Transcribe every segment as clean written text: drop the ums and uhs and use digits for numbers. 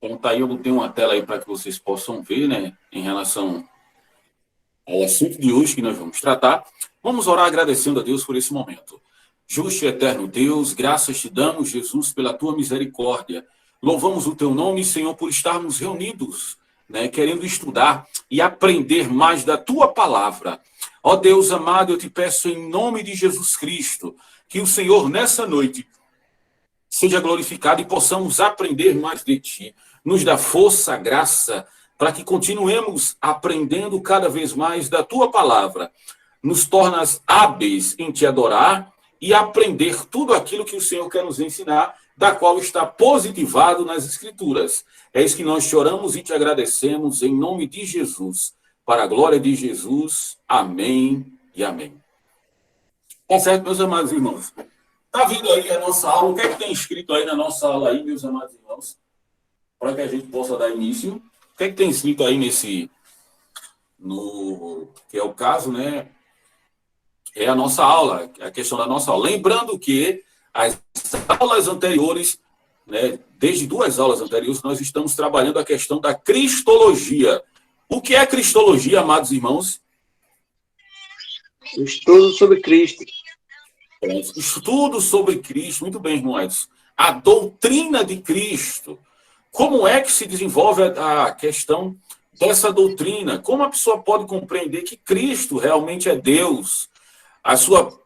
Então, tá aí, eu botei uma tela aí para que vocês possam ver, né, em relação ao assunto de hoje que nós vamos tratar. Vamos orar agradecendo a Deus por esse momento. Justo e eterno Deus, graças te damos, Jesus, pela tua misericórdia. Louvamos o teu nome, Senhor, por estarmos reunidos, né, querendo estudar e aprender mais da tua palavra. Ó Deus amado, eu te peço em nome de Jesus Cristo, que o Senhor, nessa noite, seja glorificado e possamos aprender mais de ti. Nos dá força, graça, para que continuemos aprendendo cada vez mais da tua palavra. Nos tornas hábeis em te adorar e aprender tudo aquilo que o Senhor quer nos ensinar, da qual está positivado nas Escrituras. É isso que nós choramos e te agradecemos em nome de Jesus. Para a glória de Jesus. Amém e amém. Tá certo, meus amados irmãos? Está vindo aí a nossa aula. O que é que tem escrito aí na nossa aula aí, meus amados irmãos? Para que a gente possa dar início. O que é que tem escrito aí que é o caso, né? É a nossa aula, a questão da nossa aula. Lembrando que as aulas anteriores, né, desde 2 aulas anteriores, nós estamos trabalhando a questão da cristologia. O que é cristologia, amados irmãos? Estudo sobre Cristo. Estudo sobre Cristo. Muito bem, irmão Edson. A doutrina de Cristo. Como é que se desenvolve a questão dessa doutrina? Como a pessoa pode compreender que Cristo realmente é Deus? A sua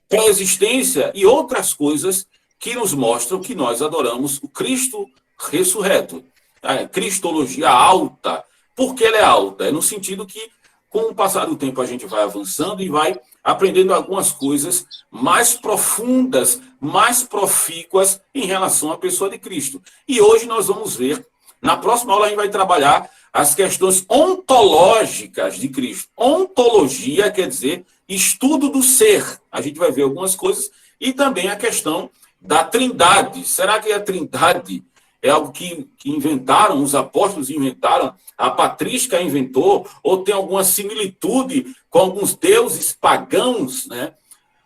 pré-existência e outras coisas que nos mostram que nós adoramos o Cristo ressurreto. A cristologia alta. Por que ela é alta? É no sentido que, com o passar do tempo, a gente vai avançando e vai aprendendo algumas coisas mais profundas, mais profícuas em relação à pessoa de Cristo. E hoje nós vamos ver, na próxima aula a gente vai trabalhar as questões ontológicas de Cristo. Ontologia quer dizer estudo do ser. A gente vai ver algumas coisas e também a questão da trindade. Será que a trindade é algo que inventaram, os apóstolos inventaram, a patrística inventou, ou tem alguma similitude com alguns deuses pagãos, né,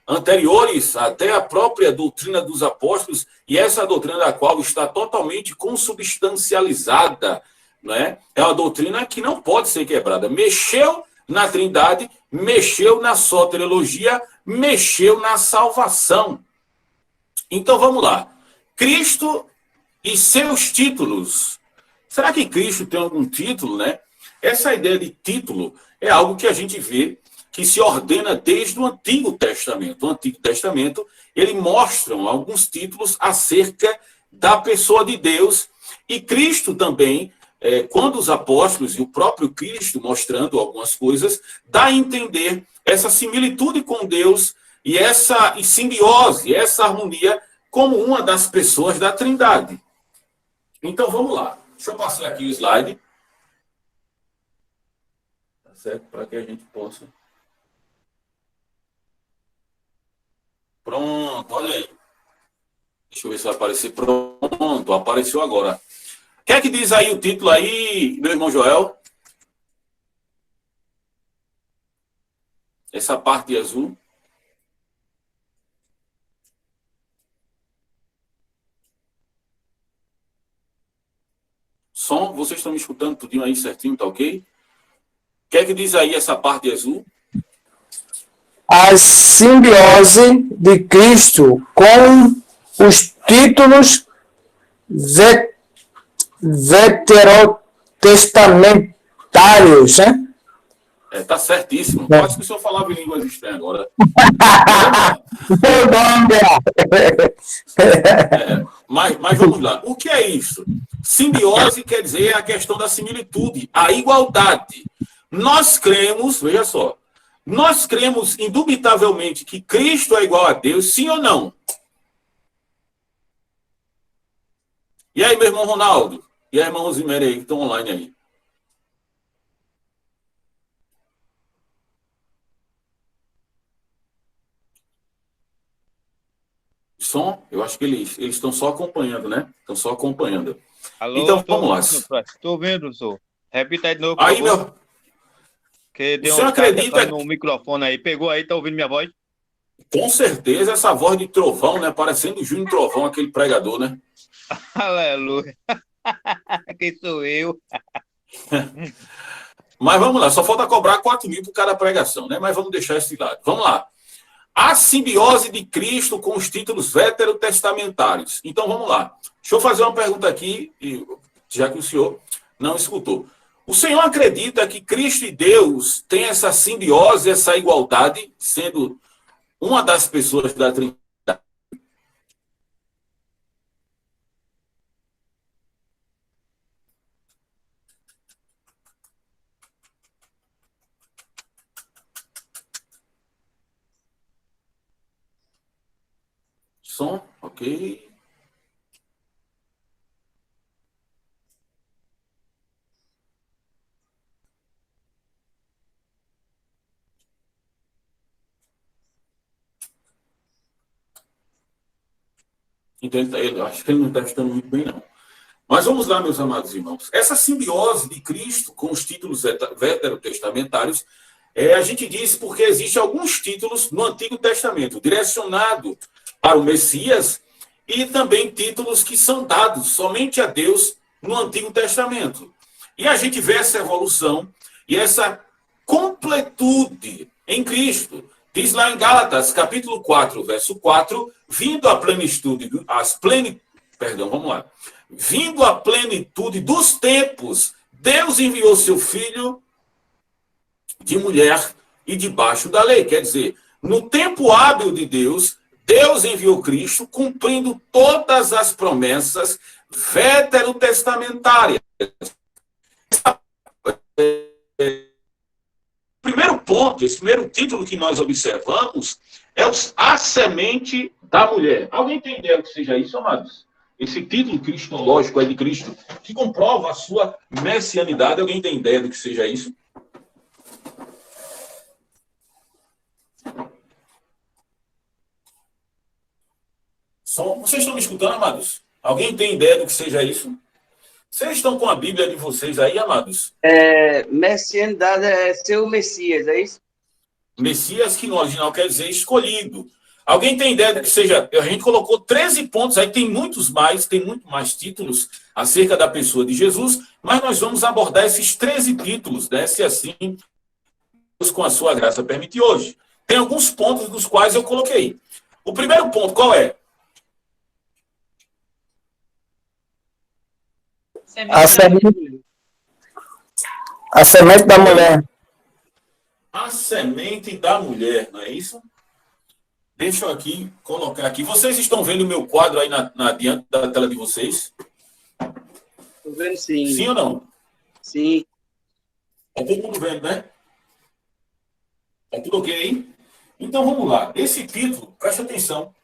anteriores até a própria doutrina dos apóstolos, e essa doutrina da qual está totalmente consubstancializada, né, é uma doutrina que não pode ser quebrada. Mexeu na trindade, mexeu na soteriologia, mexeu na salvação. Então vamos lá. Cristo e seus títulos. Será que Cristo tem algum título, né? Essa ideia de título é algo que a gente vê que se ordena desde o Antigo Testamento. O Antigo Testamento, ele mostra alguns títulos acerca da pessoa de Deus. E Cristo também, quando os apóstolos e o próprio Cristo mostrando algumas coisas, dá a entender essa similitude com Deus e essa simbiose, essa harmonia como uma das pessoas da Trindade. Então, vamos lá. Deixa eu passar aqui o slide. Tá certo? Para que a gente possa... Pronto, olha aí. Deixa eu ver se vai aparecer. Pronto, apareceu agora. O que é que diz aí o título aí, meu irmão Joel? Essa parte azul. Som, vocês estão me escutando tudinho aí certinho, tá ok? O que é que diz aí essa parte azul? A simbiose de Cristo com os títulos veterotestamentários, né? Tá certíssimo. Pode que o senhor falava em línguas estranhas agora. Mas vamos lá. O que é isso? Simbiose quer dizer a questão da similitude, a igualdade. Nós cremos, veja só, nós cremos indubitavelmente que Cristo é igual a Deus, sim ou não? E aí, meu irmão Ronaldo? E a irmã Rosemary aí, que estão online aí? Som? Eu acho que eles estão só acompanhando, né? Estão só acompanhando. Alô, então, vamos lá. Estou ouvindo, senhor. Repita aí de novo, aí, por favor. meu... Que deu o senhor acredita no microfone aí. Pegou aí, tá ouvindo minha voz? Com certeza, essa voz de trovão, né? Parecendo o Júnior Trovão, aquele pregador, né? Aleluia. Quem sou eu? Mas vamos lá, só falta cobrar 4 mil por cada pregação, né? Mas vamos deixar esse lado. Vamos lá. A simbiose de Cristo com os títulos veterotestamentários. Então vamos lá. Deixa eu fazer uma pergunta aqui, já que o senhor não escutou. O senhor acredita que Cristo e Deus têm essa simbiose, essa igualdade, sendo uma das pessoas da Trindade? Som, ok. Então, eu acho que ele não está estando muito bem, não. Mas vamos lá, meus amados irmãos. Essa simbiose de Cristo com os títulos veterotestamentários, a gente diz porque existem alguns títulos no Antigo Testamento direcionado para o Messias e também títulos que são dados somente a Deus no Antigo Testamento. E a gente vê essa evolução e essa completude em Cristo. Diz lá em Gálatas, capítulo 4, verso 4, vindo a plenitude, vamos lá. Vindo a plenitude dos tempos, Deus enviou seu Filho de mulher e debaixo da lei. Quer dizer, no tempo hábil de Deus, Deus enviou Cristo cumprindo todas as promessas veterotestamentárias. O primeiro ponto, esse primeiro título que nós observamos é a semente da mulher. Alguém tem ideia do que seja isso, amados? Esse título cristológico é de Cristo, que comprova a sua messianidade. Alguém tem ideia do que seja isso? Vocês estão me escutando, amados? Alguém tem ideia do que seja isso? Vocês estão com a Bíblia de vocês aí, amados? Messianidade é ser o Messias, é isso? Messias, que no original quer dizer escolhido. Alguém tem ideia do que seja? A gente colocou 13 pontos, aí tem muito mais títulos acerca da pessoa de Jesus, mas nós vamos abordar esses 13 títulos, né? Se assim, Deus com a sua graça permite hoje. Tem alguns pontos dos quais eu coloquei. O primeiro ponto, qual é? A semente da mulher. A semente da mulher, não é isso? Deixa eu aqui colocar aqui. Vocês estão vendo o meu quadro aí diante da tela de vocês? Estou vendo sim. Sim ou não? Sim. É todo mundo vendo, né? É tudo ok? Então vamos lá. Esse título, preste atenção.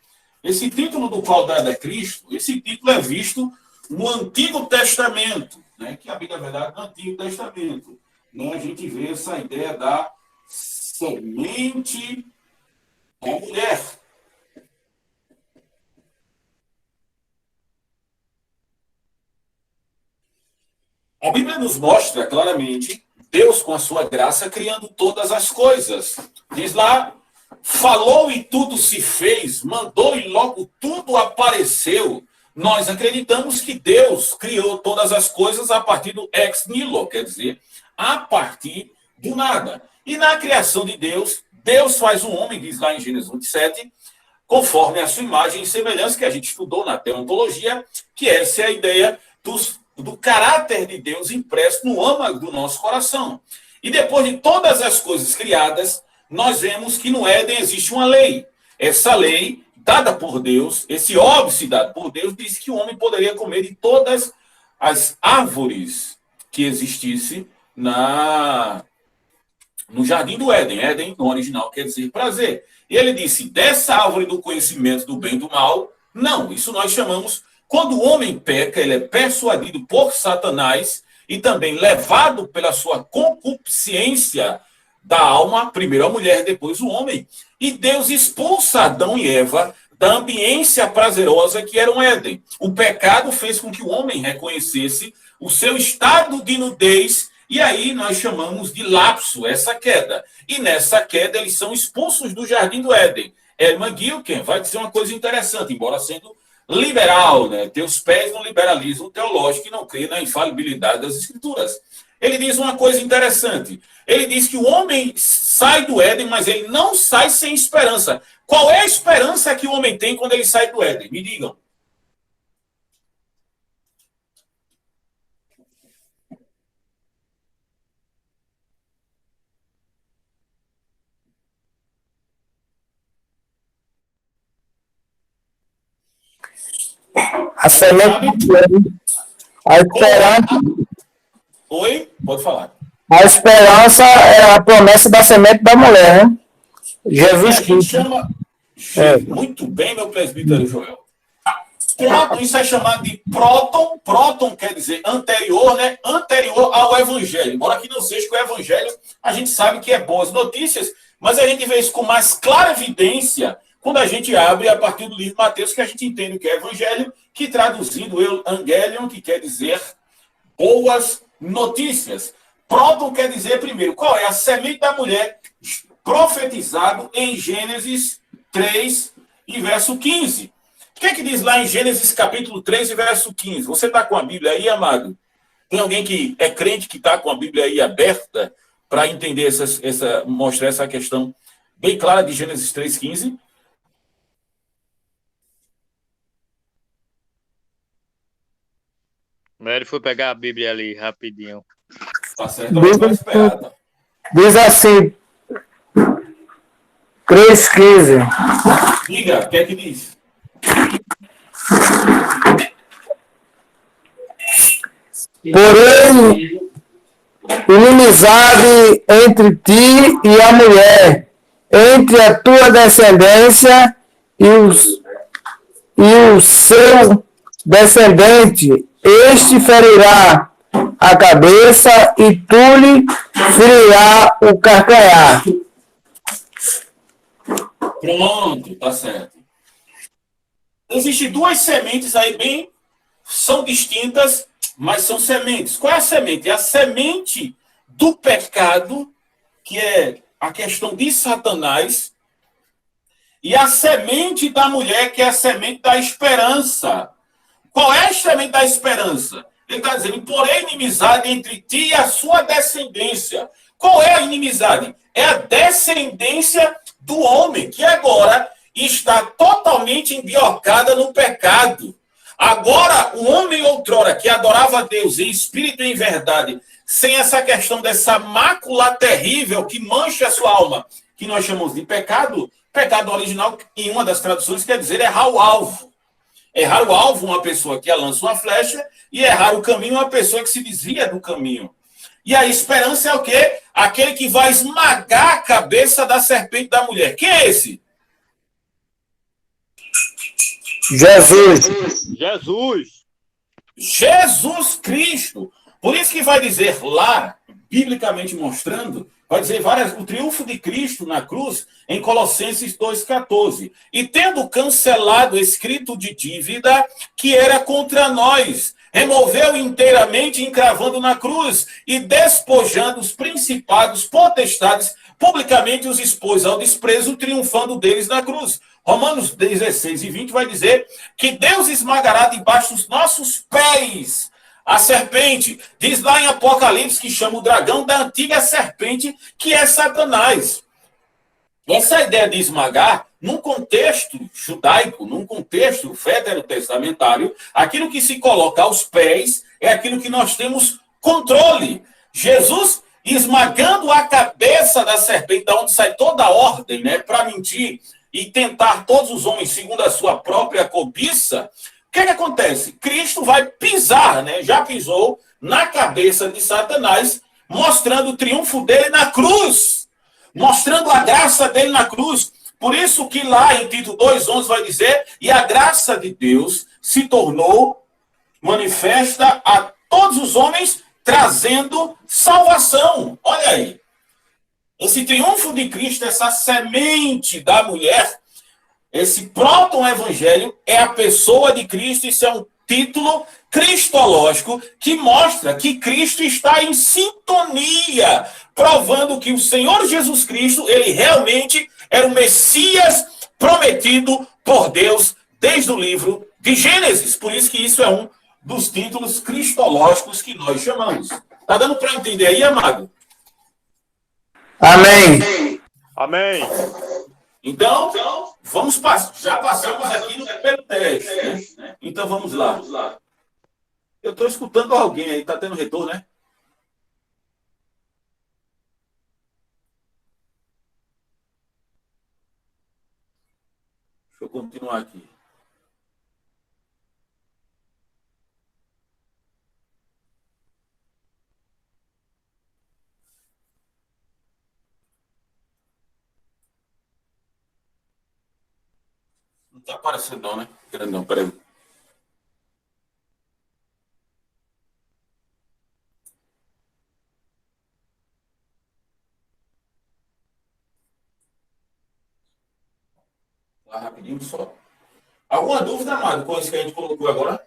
Esse título do qual dado é Cristo, esse título é visto no Antigo Testamento, né? Que a Bíblia é verdade no Antigo Testamento. Né? A gente vê essa ideia da semente da mulher. A Bíblia nos mostra claramente Deus, com a sua graça, criando todas as coisas. Diz lá, falou e tudo se fez, mandou e logo tudo apareceu. Nós acreditamos que Deus criou todas as coisas a partir do ex nihilo, quer dizer, a partir do nada. E na criação de Deus, Deus faz um homem, diz lá em Gênesis 27, conforme a sua imagem e semelhança, que a gente estudou na teontologia, que essa é a ideia do caráter de Deus impresso no âmago do nosso coração. E depois de todas as coisas criadas, nós vemos que no Éden existe uma lei. Essa lei, dada por Deus, esse óbice dado por Deus, disse que o homem poderia comer de todas as árvores que existissem no jardim do Éden. Éden, no original, quer dizer prazer. E ele disse, dessa árvore do conhecimento do bem e do mal, não. Isso nós chamamos, quando o homem peca, ele é persuadido por Satanás e também levado pela sua concupiscência da alma, primeiro a mulher, depois o homem. E Deus expulsa Adão e Eva da ambiência prazerosa que era um Éden. O pecado fez com que o homem reconhecesse o seu estado de nudez, e aí nós chamamos de lapso, essa queda. E nessa queda eles são expulsos do jardim do Éden. Hermann Gilken vai dizer uma coisa interessante, embora sendo liberal, né? Tem os pés no liberalismo teológico que não crê na infalibilidade das Escrituras. Ele diz uma coisa interessante. Ele diz que o homem sai do Éden, mas ele não sai sem esperança. Qual é a esperança que o homem tem quando ele sai do Éden? Me digam. A semente, a esperança, Oi? Pode falar. a esperança é a promessa da semente da mulher, né? Jesus A gente Cristo. chama... Muito bem, meu presbítero Joel. Próton, isso é chamado de próton. Próton quer dizer anterior, né? Anterior ao evangelho. Embora que não seja que o evangelho, a gente sabe que é boas notícias, mas a gente vê isso com mais clara evidência quando a gente abre a partir do livro de Mateus, que a gente entende o que é evangelho, que traduzindo evangelion, que quer dizer boas notícias. Próton quer dizer, primeiro, qual é a semente da mulher profetizado em Gênesis 3 e verso 15. O que é que diz lá em Gênesis capítulo 3 e verso 15? Você está com a Bíblia aí, amado? Tem alguém que é crente que está com a Bíblia aí aberta para entender mostrar essa questão bem clara de Gênesis 3,15? Ele foi pegar a Bíblia ali rapidinho. Tá certo, eu vou esperar. Tá? Diz assim, 3,15. Diga, o que é que diz? Porém, inimizade entre ti e a mulher, entre a tua descendência e o seu descendente, este ferirá a cabeça e tu lhe ferirá o calcanhar. Pronto, tá certo. Existem duas sementes aí são distintas, mas são sementes. Qual é a semente? É a semente do pecado, que é a questão de Satanás, e a semente da mulher, que é a semente da esperança. Qual é a semente da esperança? Ele está dizendo, porém, inimizade entre ti e a sua descendência. Qual é a inimizade? É a descendência do homem, que agora está totalmente embiocada no pecado. Agora, o homem outrora que adorava a Deus em espírito e em verdade, sem essa questão dessa mácula terrível que mancha a sua alma, que nós chamamos de pecado, pecado original, em uma das traduções, quer dizer errar o alvo. Errar o alvo, uma pessoa que lança uma flecha, e errar o caminho, uma pessoa que se desvia do caminho. E a esperança é o quê? Aquele que vai esmagar a cabeça da serpente da mulher. Quem é esse? Jesus Cristo. Por isso que vai dizer lá, biblicamente mostrando, vai dizer o triunfo de Cristo na cruz em Colossenses 2,14. E tendo cancelado o escrito de dívida que era contra nós, removeu inteiramente, encravando na cruz e despojando os principados, potestades, publicamente os expôs ao desprezo, triunfando deles na cruz. Romanos 16 e 20 vai dizer que Deus esmagará debaixo dos nossos pés a serpente. Diz lá em Apocalipse que chama o dragão da antiga serpente, que é Satanás. Essa ideia de esmagar, num contexto judaico, num contexto veterotestamentário, aquilo que se coloca aos pés é aquilo que nós temos controle. Jesus esmagando a cabeça da serpente, da onde sai toda a ordem, né, para mentir e tentar todos os homens segundo a sua própria cobiça. O que acontece? Cristo vai pisar, né, já pisou na cabeça de Satanás, mostrando o triunfo dele na cruz, mostrando a graça dele na cruz. Por isso que lá em Tito 2,11 vai dizer, e a graça de Deus se tornou manifesta a todos os homens, trazendo salvação. Olha aí. Esse triunfo de Cristo, essa semente da mulher, esse próton-evangelho é a pessoa de Cristo. Isso é um título cristológico que mostra que Cristo está em sintonia, provando que o Senhor Jesus Cristo, ele realmente era o Messias prometido por Deus desde o livro de de Gênesis. Por isso que isso é um dos títulos cristológicos que nós chamamos. Está dando para entender aí, amado? Amém. Amém. Então já passamos aqui no primeiro teste, né? Então vamos lá. Eu estou escutando alguém aí, está tendo retorno, né? Deixa eu continuar aqui. Não está aparecendo não, né? Grandão, peraí. Lá rapidinho só. Alguma dúvida, amado, com isso que a gente colocou agora?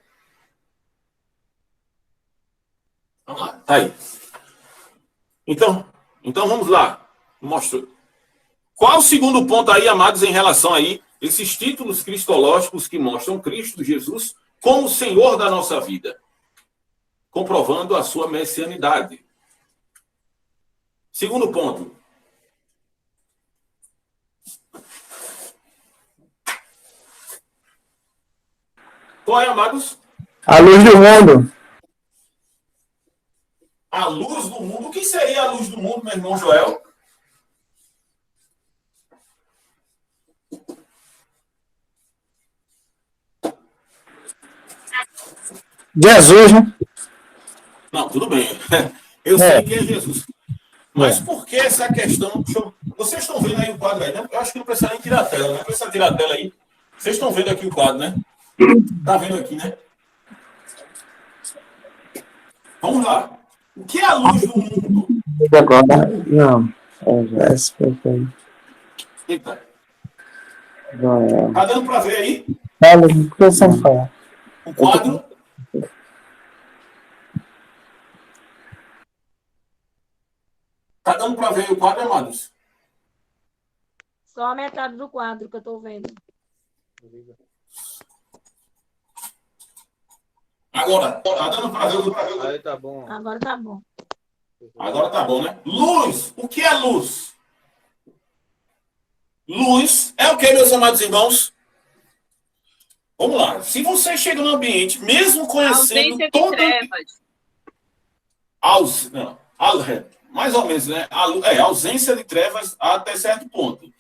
Vamos lá, tá aí. Então vamos lá. Mostra. Qual o segundo ponto aí, amados, em relação aí, esses títulos cristológicos que mostram Cristo Jesus como Senhor da nossa vida, comprovando a sua messianidade. Segundo ponto. Qual é, amados? A luz do mundo. A luz do mundo. O que seria a luz do mundo, meu irmão Joel? Jesus, né? Não, tudo bem. Eu sei que é Jesus. Mas por que essa questão? Vocês estão vendo aí o quadro aí, né? Eu acho que não precisa nem tirar a tela, né? Não precisa tirar a tela aí. Vocês estão vendo aqui o quadro, né? Tá vendo aqui, né? Vamos lá. O que é a luz do mundo? Agora, não. Eita. Tá dando para ver aí? Fala, o que você fala? O quadro? Tá dando para ver o quadro, amados? Só a metade do quadro que eu estou vendo. Agora, tá dando para ver o quadro? Aí tá bom. Agora tá bom. Agora tá bom, né? Luz. O que é luz? Luz é o que, meus amados irmãos? Vamos lá. Se você chega no ambiente, mesmo conhecendo Ausência de toda... trevas. Não, mais ou menos, né? Ausência de trevas até certo ponto.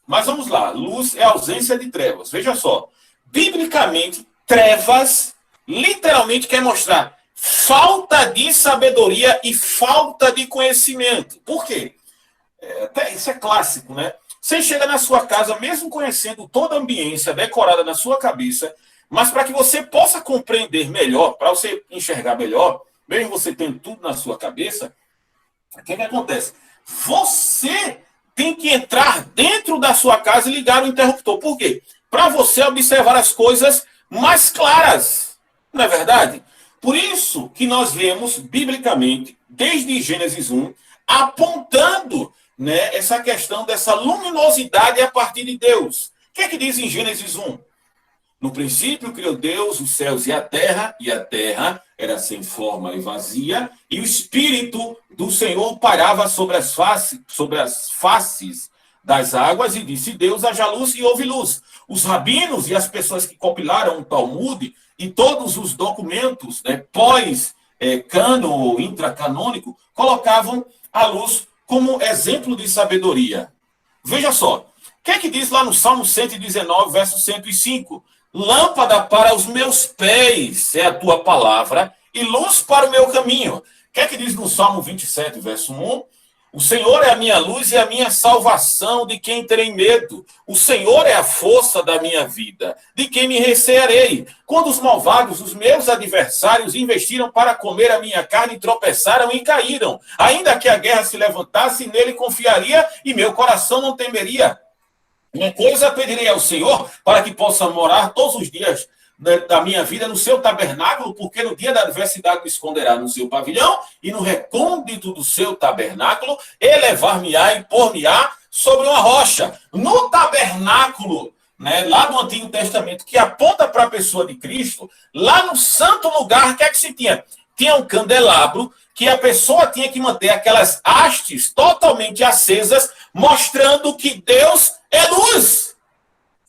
Mas vamos lá. Luz é ausência de trevas. Veja só. Biblicamente, trevas literalmente quer mostrar falta de sabedoria e falta de conhecimento. Por quê? Isso é clássico, né? Você chega na sua casa, mesmo conhecendo toda a ambiência decorada na sua cabeça, mas para que você possa compreender melhor, para você enxergar melhor, mesmo você tendo tudo na sua cabeça, o que acontece? Você tem que entrar dentro da sua casa e ligar o interruptor. Por quê? Para você observar as coisas mais claras. Não é verdade? Por isso que nós vemos, biblicamente, desde Gênesis 1, apontando, né, essa questão dessa luminosidade a partir de Deus. O que é que diz em Gênesis 1? No princípio criou Deus os céus e a terra era sem forma e vazia, e o Espírito do Senhor pairava sobre as faces das águas, e disse Deus, haja luz, e houve luz. Os rabinos e as pessoas que compilaram o Talmud e todos os documentos, né, pós-cano ou intracanônico, colocavam a luz como exemplo de sabedoria. Veja só, o que é que diz lá no Salmo 119, verso 105? Lâmpada para os meus pés é a tua palavra e luz para o meu caminho. O que é que diz no Salmo 27, verso 1? O Senhor é a minha luz e a minha salvação, de quem terei medo. O Senhor é a força da minha vida, de quem me recearei. Quando os malvados, os meus adversários, investiram para comer a minha carne, tropeçaram e caíram. Ainda que a guerra se levantasse, nele confiaria e meu coração não temeria. Uma coisa pedirei ao Senhor, para que possa morar todos os dias da minha vida no seu tabernáculo, porque no dia da adversidade me esconderá no seu pavilhão, e no recôndito do seu tabernáculo elevar-me-á e pôr-me-á sobre uma rocha. No tabernáculo né, lá do Antigo Testamento, que aponta para a pessoa de Cristo, lá no santo lugar, o que é que se tinha? Tinha um candelabro que a pessoa tinha que manter aquelas hastes totalmente acesas, mostrando que Deus é luz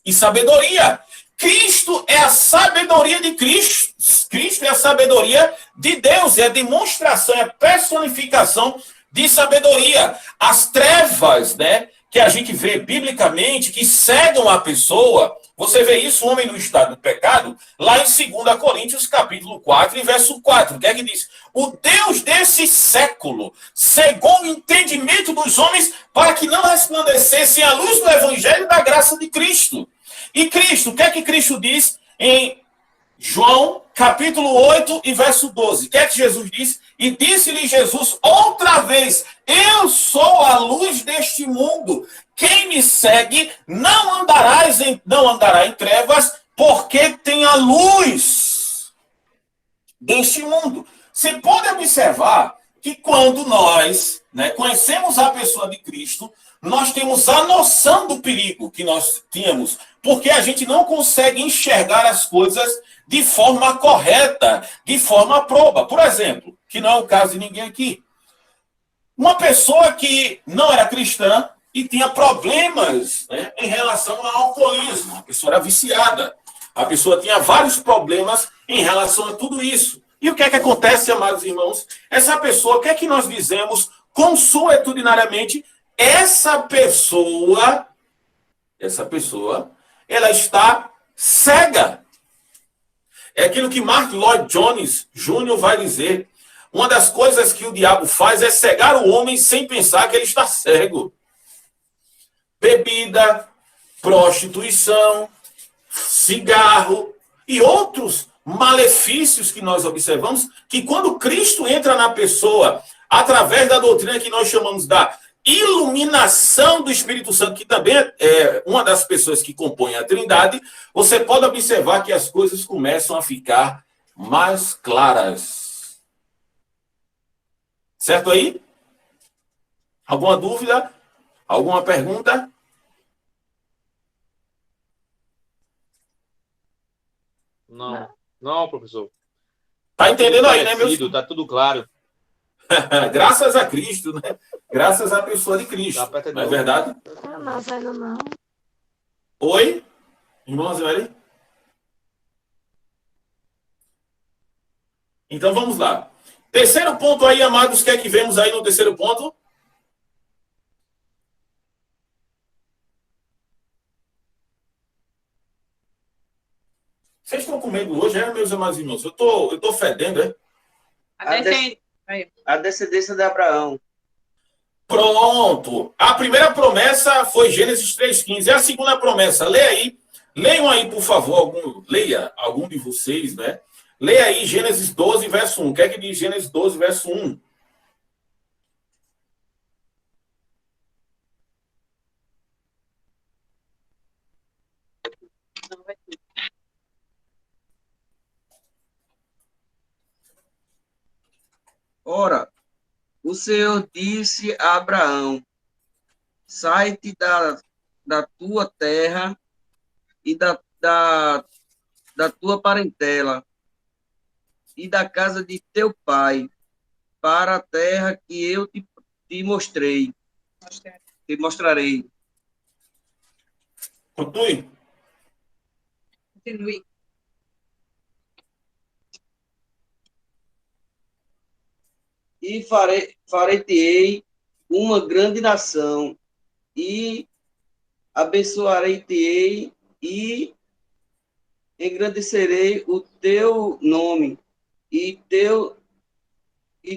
e sabedoria. Cristo é a sabedoria de Cristo. Cristo é a sabedoria de Deus, é a demonstração, é a personificação de sabedoria. As trevas, né, que a gente vê biblicamente, que cegam a pessoa, você vê isso, o homem no estado do pecado, lá em 2 Coríntios, capítulo 4, e verso 4. O que é que diz? O Deus desse século cegou o entendimento dos homens para que não resplandecessem a luz do evangelho e da graça de Cristo. E Cristo, o que é que Cristo diz em João, capítulo 8 e verso 12? O que é que Jesus diz? E disse-lhe Jesus outra vez: eu sou a luz deste mundo. Quem me segue não andará em trevas, porque tem a luz deste mundo. Você pode observar que quando nós, né, conhecemos a pessoa de Cristo, nós temos a noção do perigo que nós tínhamos, porque a gente não consegue enxergar as coisas de forma correta, de forma proba. Por exemplo, que não é o caso de ninguém aqui. Uma pessoa que não era cristã e tinha problemas, né, em relação ao alcoolismo. A pessoa era viciada. A pessoa tinha vários problemas em relação a tudo isso. E o que é que acontece, amados irmãos? Essa pessoa, o que é que nós dizemos consuetudinariamente? Essa pessoa, ela está cega. É aquilo que Mark Lloyd Jones Jr. vai dizer. Uma das coisas que o diabo faz é cegar o homem sem pensar que ele está cego. Bebida, prostituição, cigarro e outros malefícios que nós observamos, que quando Cristo entra na pessoa, através da doutrina que nós chamamos da iluminação do Espírito Santo, que também é uma das pessoas que compõem a Trindade, você pode observar que as coisas começam a ficar mais claras. Certo aí? Alguma dúvida? Alguma pergunta? Não, professor. Tá entendendo aí, né, meu filho? Tá tudo claro. Graças a Cristo, né? Graças à pessoa de Cristo. Não é verdade? Não, ainda não. Oi? Irmão Zé? Então vamos lá. Terceiro ponto aí, amados, o que é que vemos aí no terceiro ponto? Vocês estão com medo hoje, meus amados irmãos? Eu tô fedendo, é? A descendência de Abraão. Pronto. A primeira promessa foi Gênesis 3,15. A segunda promessa, leia aí. Leiam aí, por favor, leia algum de vocês, né? Leia aí Gênesis 12, verso 1. O que é que diz Gênesis 12, verso 1? Ora, o Senhor disse a Abraão: sai-te da tua terra e da tua parentela e da casa de teu pai, para a terra que eu te mostrarei. Continue. Continue. E farei-te-ei uma grande nação, e abençoarei-te-ei, e engrandecerei o teu nome, e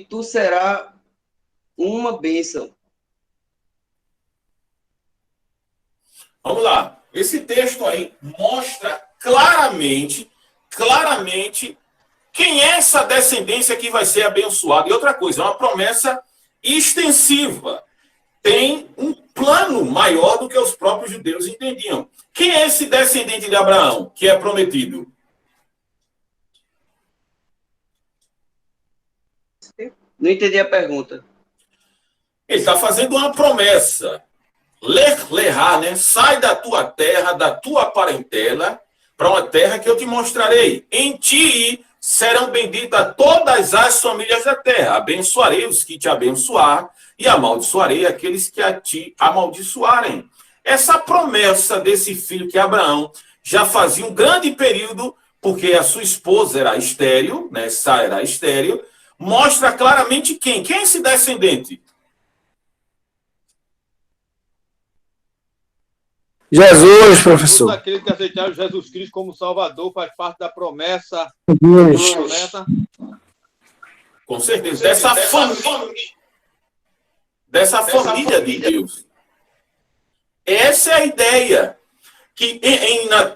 tu serás uma bênção. Vamos lá. Esse texto aí mostra claramente quem é essa descendência que vai ser abençoada. E outra coisa, é uma promessa extensiva. Tem um plano maior do que os próprios judeus entendiam. Quem é esse descendente de Abraão que é prometido? Não entendi a pergunta. Ele está fazendo uma promessa. lerá, né? Sai da tua terra, da tua parentela, para uma terra que eu te mostrarei. Em ti serão benditas todas as famílias da terra. Abençoarei os que te abençoar e amaldiçoarei aqueles que a ti amaldiçoarem. Essa promessa desse filho que Abraão já fazia um grande período, porque a sua esposa era estéril, né? Sara era estéril, mostra claramente quem? Quem é esse descendente? Jesus, professor. Todos aqueles que aceitaram Jesus Cristo como Salvador faz parte da promessa. Deus. Com certeza. Dessa família de Deus. Essa é a ideia. Que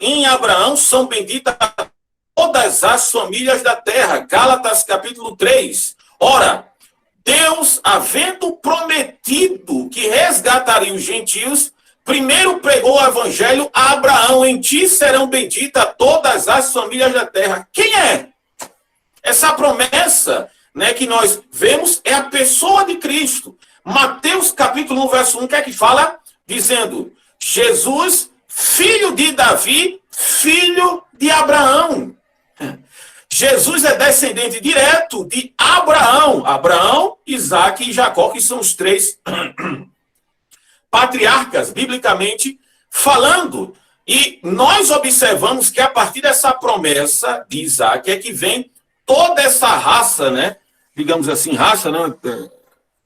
em Abraão são benditas todas as famílias da terra. Gálatas capítulo 3. Ora, Deus, havendo prometido que resgataria os gentios, primeiro pregou o evangelho a Abraão. Em ti serão benditas todas as famílias da terra. Quem é? Essa promessa, né, que nós vemos é a pessoa de Cristo. Mateus capítulo 1, verso 1, o que é que fala? Dizendo, Jesus, filho de Davi, filho de Abraão. Jesus é descendente direto de Abraão. Abraão, Isaque e Jacó, que são os três patriarcas, biblicamente falando. E nós observamos que a partir dessa promessa de Isaque é que vem toda essa raça, né? Digamos assim, raça, não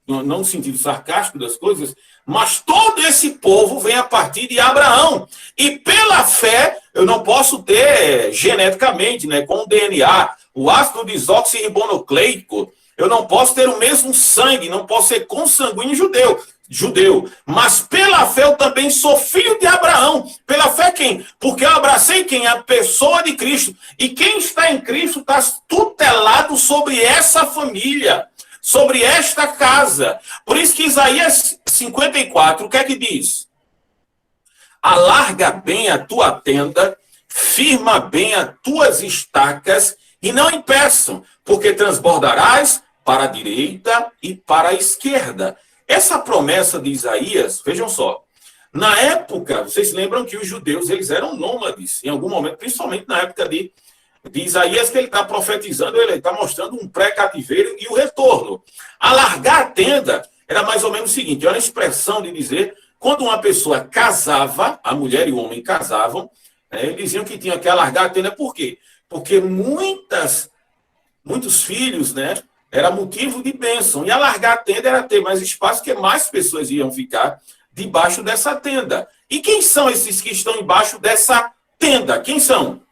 no sentido sarcástico das coisas, mas todo esse povo vem a partir de Abraão. E pela fé, eu não posso ter geneticamente, né, com o DNA, o ácido desoxirribonucleico, eu não posso ter o mesmo sangue, não posso ser consanguíneo judeu. Mas pela fé eu também sou filho de Abraão. Pela fé quem? Porque eu abracei quem? A pessoa de Cristo. E quem está em Cristo está tutelado sobre essa família, sobre esta casa. Por isso que Isaías 54, o que é que diz? Alarga bem a tua tenda, firma bem as tuas estacas e não impeçam, porque transbordarás para a direita e para a esquerda. Essa promessa de Isaías, vejam só, na época, vocês lembram que os judeus eles eram nômades, em algum momento, principalmente na época de Isaías, que ele está profetizando, ele está mostrando um pré-cativeiro e o retorno. Alargar a tenda era mais ou menos o seguinte, era uma expressão de dizer, quando uma pessoa casava, a mulher e o homem casavam, eles diziam que tinha que alargar a tenda, por quê? Porque muitos filhos, né, era motivo de bênção. E alargar a tenda era ter mais espaço, que mais pessoas iam ficar debaixo dessa tenda. E quem são esses que estão embaixo dessa tenda? Quem são?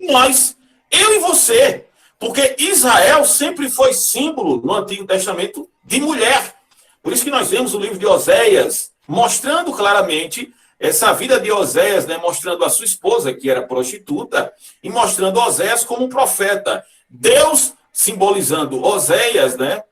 Nós, eu e você. Porque Israel sempre foi símbolo no Antigo Testamento de mulher. Por isso que nós vemos o livro de Oséias mostrando claramente essa vida de Oséias, né, mostrando a sua esposa, que era prostituta, e mostrando Oséias como um profeta. Deus simbolizando Oséias, né?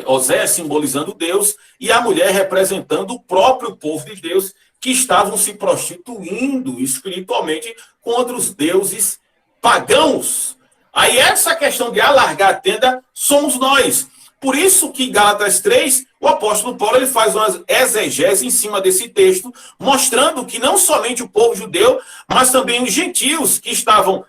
Oséias simbolizando Deus, e a mulher representando o próprio povo de Deus, que estavam se prostituindo espiritualmente contra os deuses pagãos. Aí essa questão de alargar a tenda somos nós. Por isso que em Gálatas 3, o apóstolo Paulo ele faz uma exegese em cima desse texto, mostrando que não somente o povo judeu, mas também os gentios que estavam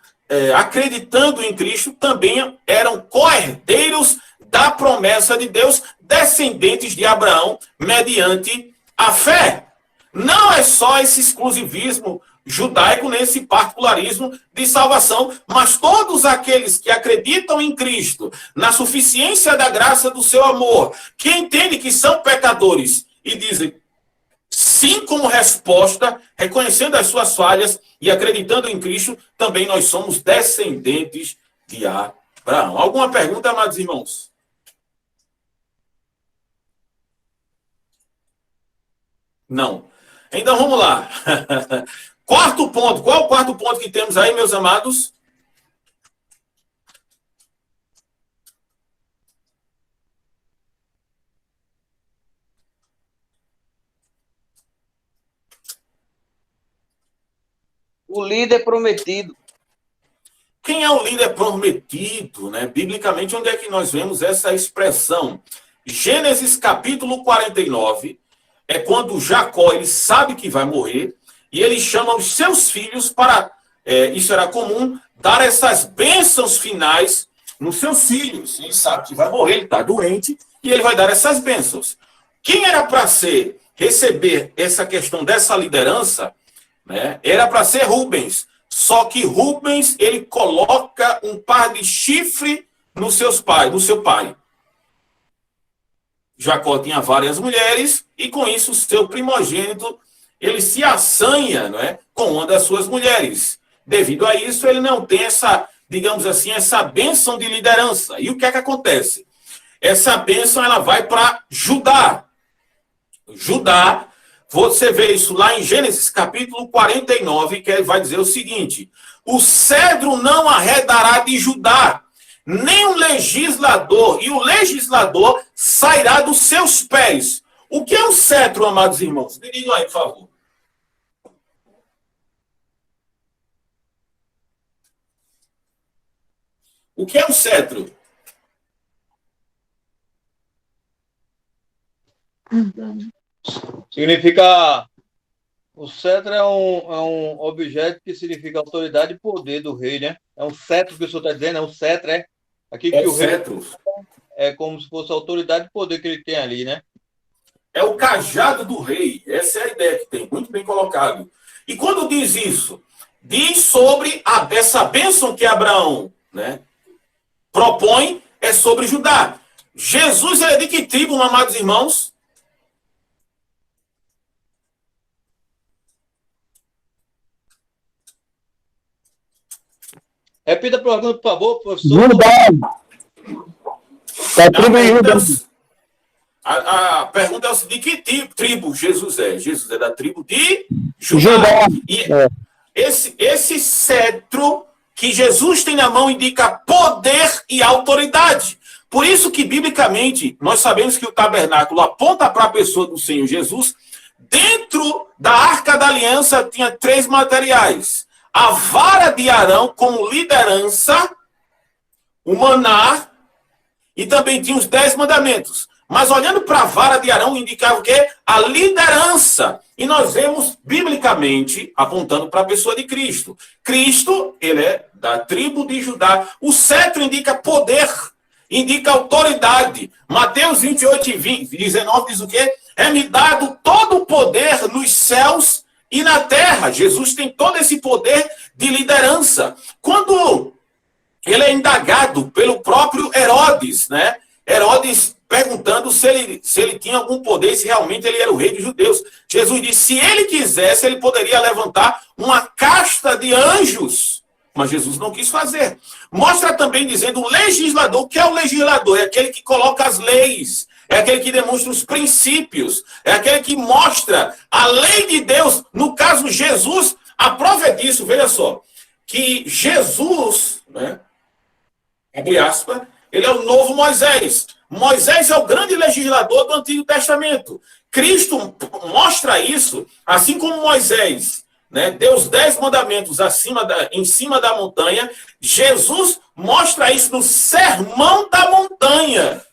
acreditando em Cristo, também eram co-herdeiros da promessa de Deus, descendentes de Abraão, mediante a fé. Não é só esse exclusivismo judaico, nesse particularismo de salvação, mas todos aqueles que acreditam em Cristo, na suficiência da graça do seu amor, que entendem que são pecadores e dizem sim como resposta, reconhecendo as suas falhas e acreditando em Cristo, também nós somos descendentes de Abraão. Alguma pergunta, amados irmãos? Não. Então vamos lá. Quarto ponto. Qual é o quarto ponto que temos aí, meus amados? O líder prometido. Quem é o líder prometido, né? Biblicamente, onde é que nós vemos essa expressão? Gênesis capítulo 49, é quando Jacó ele sabe que vai morrer e ele chama os seus filhos para, isso era comum, dar essas bênçãos finais nos seus filhos. Ele sabe que vai morrer, ele está doente e ele vai dar essas bênçãos. Quem era para receber essa questão dessa liderança, né, era para ser Rubens. Só que Rubens ele coloca um par de chifre no seu pai. Jacó tinha várias mulheres e com isso o seu primogênito ele se assanha, não é, com uma das suas mulheres. Devido a isso ele não tem essa, digamos assim, essa bênção de liderança. E o que é que acontece? Essa bênção ela vai para Judá. Judá, você vê isso lá em Gênesis capítulo 49, que ele vai dizer o seguinte: o cedro não arredará de Judá, nem o legislador, e o legislador sairá dos seus pés. O que é um cetro, amados irmãos? Me digam aí, por favor. O que é um cetro? Significa. O cetro é um objeto que significa autoridade e poder do rei, né? É um cetro que o senhor está dizendo, é um cetro, é? Aqui que o rei cetro. É como se fosse a autoridade e poder que ele tem ali, né? É o cajado do rei. Essa é a ideia que tem. Muito bem colocado. E quando diz isso, diz sobre essa bênção que Abraão, né, propõe, é sobre Judá. Jesus ele é de que tribo, amados irmãos? Repita a pergunta, por favor, professor. Judá. Da tribo de Judá. A pergunta é de que tribo Jesus é? Jesus é da tribo de Judá. Judá. E esse cetro que Jesus tem na mão indica poder e autoridade. Por isso que, biblicamente, nós sabemos que o tabernáculo aponta para a pessoa do Senhor Jesus. Dentro da Arca da Aliança tinha 3 materiais. A vara de Arão como liderança, o maná, e também tinha os 10 mandamentos. Mas olhando para a vara de Arão, indicava o quê? A liderança. E nós vemos, biblicamente, apontando para a pessoa de Cristo. Cristo, ele é da tribo de Judá. O cetro indica poder, indica autoridade. Mateus 28 e 19 diz o quê? É-me dado todo o poder nos céus e na terra. Jesus tem todo esse poder de liderança. Quando ele é indagado pelo próprio Herodes, né? Herodes perguntando se ele tinha algum poder, se realmente ele era o rei dos judeus. Jesus disse, se ele quisesse, ele poderia levantar uma casta de anjos. Mas Jesus não quis fazer. Mostra também dizendo o legislador. O que é o legislador? É aquele que coloca as leis. É aquele que demonstra os princípios. É aquele que mostra a lei de Deus. No caso, Jesus, a prova é disso, veja só. Que Jesus, né, abre aspas, ele é o novo Moisés. Moisés é o grande legislador do Antigo Testamento. Cristo mostra isso, assim como Moisés, né, deu os 10 mandamentos em cima da montanha. Jesus mostra isso no Sermão da Montanha,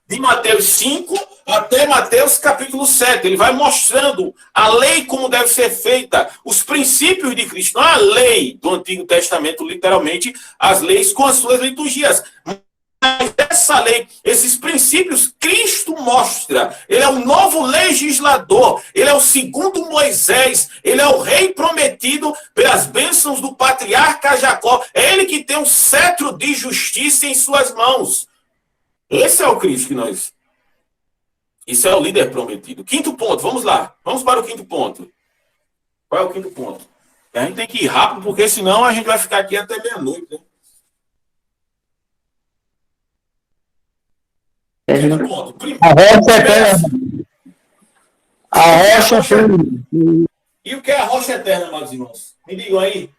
de Mateus 5 até Mateus capítulo 7. Ele vai mostrando a lei como deve ser feita, os princípios de Cristo, não a lei do Antigo Testamento, literalmente, as leis com as suas liturgias. Mas essa lei, esses princípios, Cristo mostra. Ele é o novo legislador, ele é o segundo Moisés, ele é o rei prometido pelas bênçãos do patriarca Jacó. É ele que tem um cetro de justiça em suas mãos. Esse é o Cristo que nós... Isso é o líder prometido. Quinto ponto, vamos lá. Vamos para o quinto ponto. Qual é o quinto ponto? A gente tem que ir rápido, porque senão a gente vai ficar aqui até meia-noite, né? Quinto ponto. A rocha E o que é a rocha eterna, meus irmãos? Me digam aí.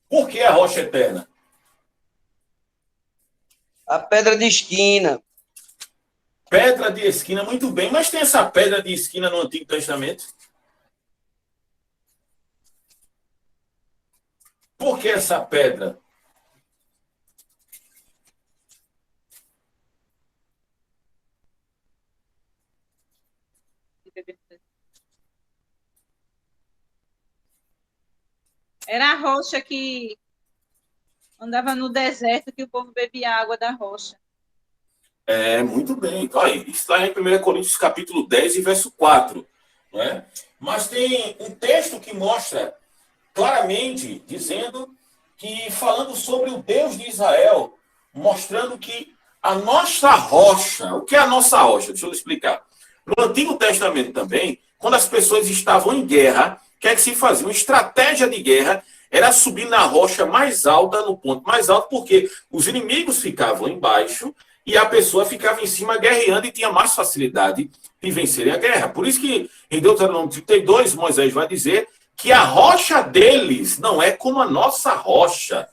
Por que a rocha eterna? A pedra de esquina. Pedra de esquina, muito bem. Mas tem essa pedra de esquina no Antigo Testamento? Por que essa pedra? Era a rocha que andava no deserto, que o povo bebia água da rocha. Muito bem. Olha, isso está em 1 Coríntios capítulo 10 e verso 4. Não é? Mas tem um texto que mostra claramente, dizendo que, falando sobre o Deus de Israel, mostrando que a nossa rocha, o que é a nossa rocha? Deixa eu explicar. No Antigo Testamento também, quando as pessoas estavam em guerra, o que é que se fazia? Uma estratégia de guerra era subir na rocha mais alta, no ponto mais alto, porque os inimigos ficavam embaixo e a pessoa ficava em cima guerreando e tinha mais facilidade de vencer a guerra. Por isso que em Deuteronômio 32, Moisés vai dizer que a rocha deles não é como a nossa rocha.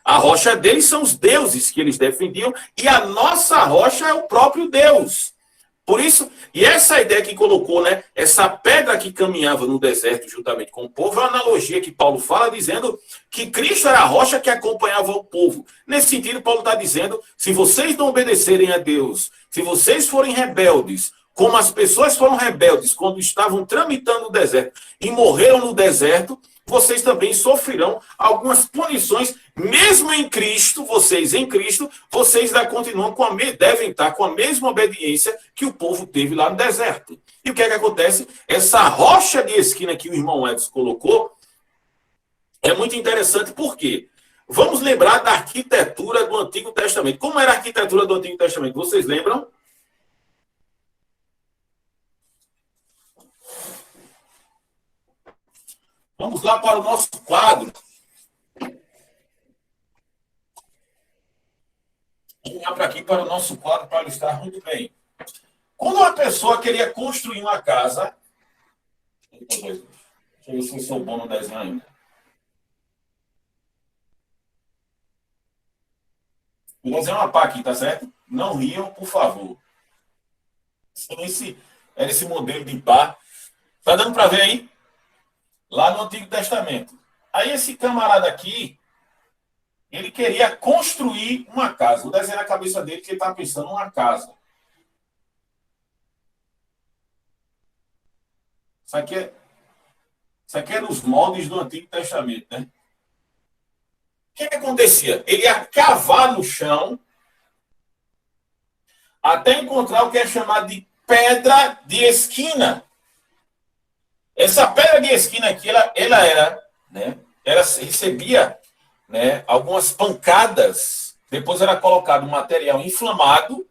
A rocha deles são os deuses que eles defendiam e a nossa rocha é o próprio Deus. Por isso, e essa ideia que colocou, né, essa pedra que caminhava no deserto juntamente com o povo, é uma analogia que Paulo fala, dizendo que Cristo era a rocha que acompanhava o povo. Nesse sentido, Paulo está dizendo, se vocês não obedecerem a Deus, se vocês forem rebeldes, como as pessoas foram rebeldes quando estavam tramitando o deserto e morreram no deserto, vocês também sofrerão algumas punições, mesmo em Cristo, vocês ainda continuam devem estar com a mesma obediência que o povo teve lá no deserto. E o que é que acontece? Essa rocha de esquina que o irmão Edson colocou é muito interessante, por quê? Vamos lembrar da arquitetura do Antigo Testamento. Como era a arquitetura do Antigo Testamento? Vocês lembram? Vamos lá para o nosso quadro. Vamos lá para aqui para o nosso quadro para ilustrar muito bem. Quando uma pessoa queria construir uma casa... Deixa eu ver se eu sou bom no desenho ainda. Vou desenhar uma pá aqui, tá certo? Não riam, por favor. Era esse modelo de pá. Tá dando para ver aí? Lá no Antigo Testamento. Aí esse camarada aqui, ele queria construir uma casa. Vou desenhar na cabeça dele que ele estava pensando numa casa. Isso aqui é nos moldes do Antigo Testamento, né? O que acontecia? Ele ia cavar no chão até encontrar o que é chamado de pedra de esquina. Essa pedra de esquina aqui, ela era, né? Ela recebia, né, algumas pancadas, depois era colocado um material inflamado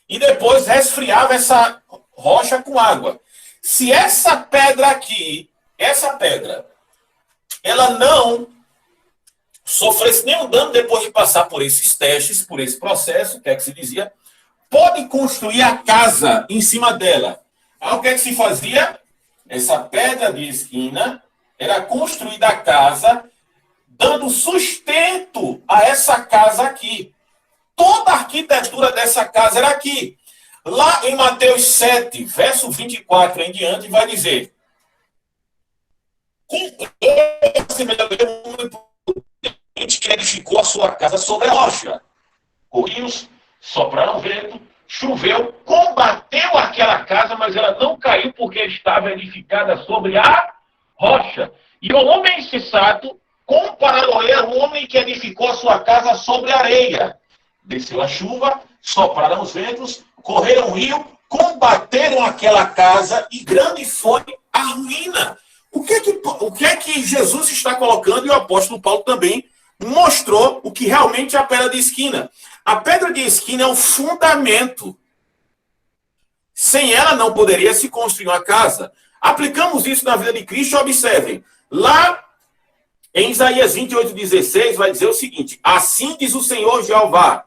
e depois resfriava essa rocha com água. Se essa pedra aqui, ela não sofresse nenhum dano depois de passar por esses testes, por esse processo, que é que se dizia, pode construir a casa em cima dela. Aí o que é que se fazia? Essa pedra de esquina era construída a casa, dando sustento a essa casa aqui. Toda a arquitetura dessa casa era aqui. Lá em Mateus 7, verso 24 em diante, vai dizer: que edificou a sua casa sobre a rocha. Rios sopraram vento, choveu, combateu aquela casa, mas ela não caiu porque estava edificada sobre a rocha. E o homem insensato comparou-lhe ao homem que edificou a sua casa sobre a areia. Desceu a chuva, sopraram os ventos, correram o rio, combateram aquela casa e grande foi a ruína. O que é que Jesus está colocando, e o apóstolo Paulo também mostrou o que realmente é a pedra de esquina. A pedra de esquina é um fundamento. Sem ela não poderia se construir uma casa. Aplicamos isso na vida de Cristo, observem. Lá em Isaías 28:16 vai dizer o seguinte: assim diz o Senhor Jeová: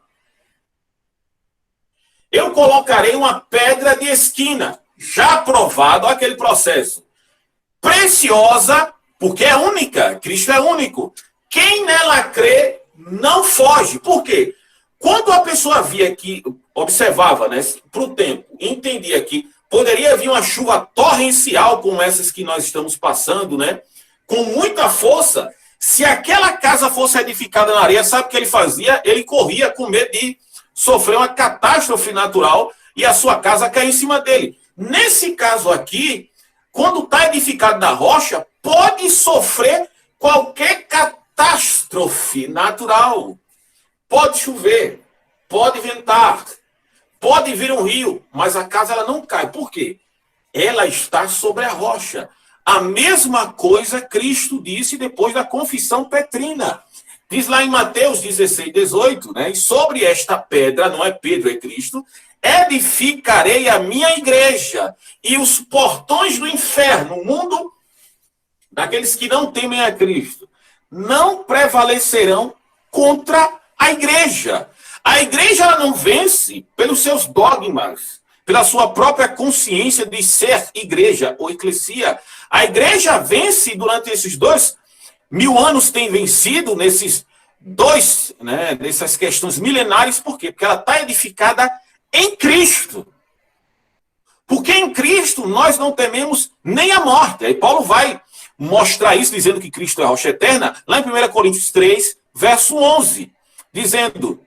eu colocarei uma pedra de esquina, já aprovado aquele processo, preciosa, porque é única, Cristo é único. Quem nela crê não foge. Por quê? Quando a pessoa via que, observava, né, para o tempo, entendia que poderia vir uma chuva torrencial como essas que nós estamos passando, né, com muita força, se aquela casa fosse edificada na areia, sabe o que ele fazia? Ele corria com medo de sofrer uma catástrofe natural e a sua casa cair em cima dele. Nesse caso aqui, quando está edificado na rocha, pode sofrer qualquer catástrofe natural. Pode chover, pode ventar, pode vir um rio, mas a casa ela não cai. Por quê? Ela está sobre a rocha. A mesma coisa Cristo disse depois da confissão petrina. Diz lá em Mateus 16, 18, né? E sobre esta pedra, não é Pedro, é Cristo, edificarei a minha igreja, e os portões do inferno, o mundo daqueles que não temem a Cristo, não prevalecerão contra a igreja. A igreja ela não vence pelos seus dogmas, pela sua própria consciência de ser igreja ou eclesia. A igreja vence durante esses 2000 anos, tem vencido nesses nessas questões milenares. Por quê? Porque ela está edificada em Cristo. Porque em Cristo nós não tememos nem a morte. Aí Paulo vai mostrar isso, dizendo que Cristo é a rocha eterna, lá em 1 Coríntios 3, verso 11, dizendo,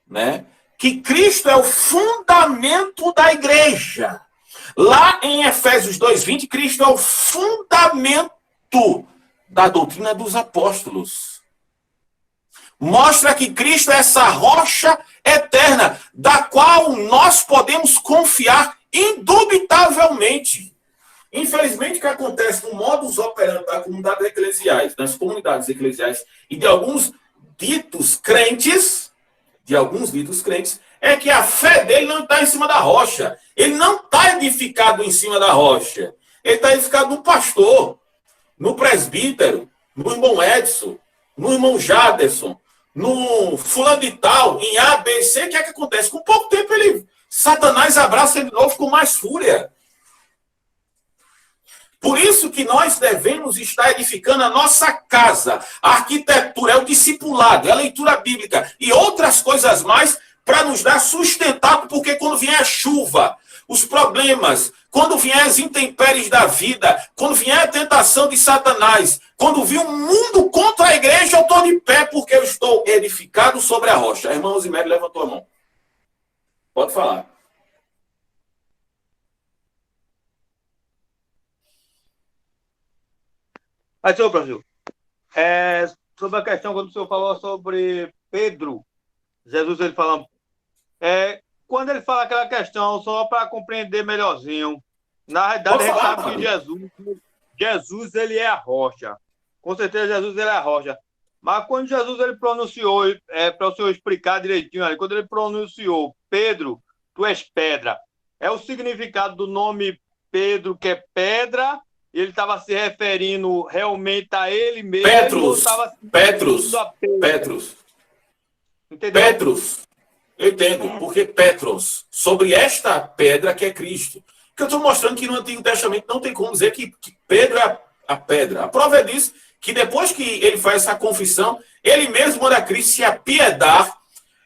né, que Cristo é o fundamento da igreja. Lá em Efésios 2:20, Cristo é o fundamento da doutrina dos apóstolos. Mostra que Cristo é essa rocha eterna, da qual nós podemos confiar indubitavelmente. Infelizmente, o que acontece no modus operandi da comunidade eclesiais, das comunidades eclesiais e de alguns ditos crentes, é que a fé dele não está em cima da rocha. Ele não está edificado em cima da rocha. Ele está edificado no pastor, no presbítero, no irmão Edson, no irmão Jaderson, no fulano de tal, em A, B, C. O que é que acontece? Com pouco tempo, Satanás abraça ele de novo com mais fúria. Por isso que nós devemos estar edificando a nossa casa. A arquitetura é o discipulado, é a leitura bíblica e outras coisas mais para nos dar sustentado, porque quando vier a chuva, os problemas, quando vier as intempéries da vida, quando vier a tentação de Satanás, quando vir um mundo contra a igreja, eu estou de pé porque eu estou edificado sobre a rocha. A irmã Osimério levantou a mão. Pode falar. Aí, senhor Brasil, sobre a questão, quando o senhor falou sobre Pedro, Jesus, ele fala, quando ele fala aquela questão, só para compreender melhorzinho, na realidade, a gente sabe que Jesus, ele é a rocha. Com certeza, Jesus, ele é a rocha. Mas quando Jesus, ele pronunciou, para o senhor explicar direitinho, ali, quando ele pronunciou, Pedro, tu és pedra, é o significado do nome Pedro, que é pedra. Ele estava se referindo realmente a ele mesmo. Petros. Entendeu? Petros. Eu entendo. Porque Petros, sobre esta pedra que é Cristo. Que eu estou mostrando que no Antigo Testamento não tem como dizer que Pedro é a pedra. A prova é disso, que depois que ele faz essa confissão, ele mesmo manda Cristo se apiedar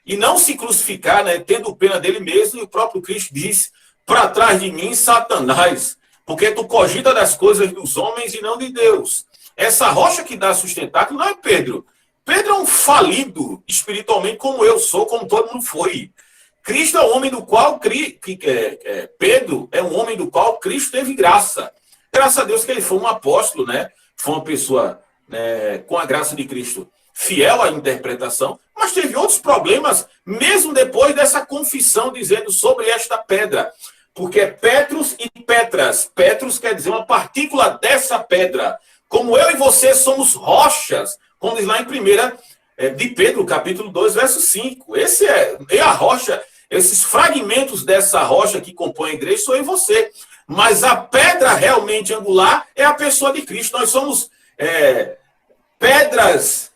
e não se crucificar, né, tendo pena dele mesmo. E o próprio Cristo diz, para trás de mim, Satanás, porque tu cogita das coisas dos homens e não de Deus. Essa rocha que dá sustentáculo não é Pedro. Pedro é um falido espiritualmente, como eu sou, como todo mundo foi. Cristo é um homem do qual... Pedro é um homem do qual Cristo teve graça. Graças a Deus que ele foi um apóstolo, né? Foi uma pessoa, né, com a graça de Cristo, fiel à interpretação, mas teve outros problemas, mesmo depois dessa confissão, dizendo sobre esta pedra. Porque é Petros e Petras. Petros quer dizer uma partícula dessa pedra. Como eu e você somos rochas, como diz lá em 1 de Pedro, capítulo 2, verso 5. Esse é a rocha, esses fragmentos dessa rocha que compõe a igreja sou eu e você. Mas a pedra realmente angular é a pessoa de Cristo. Nós somos pedras,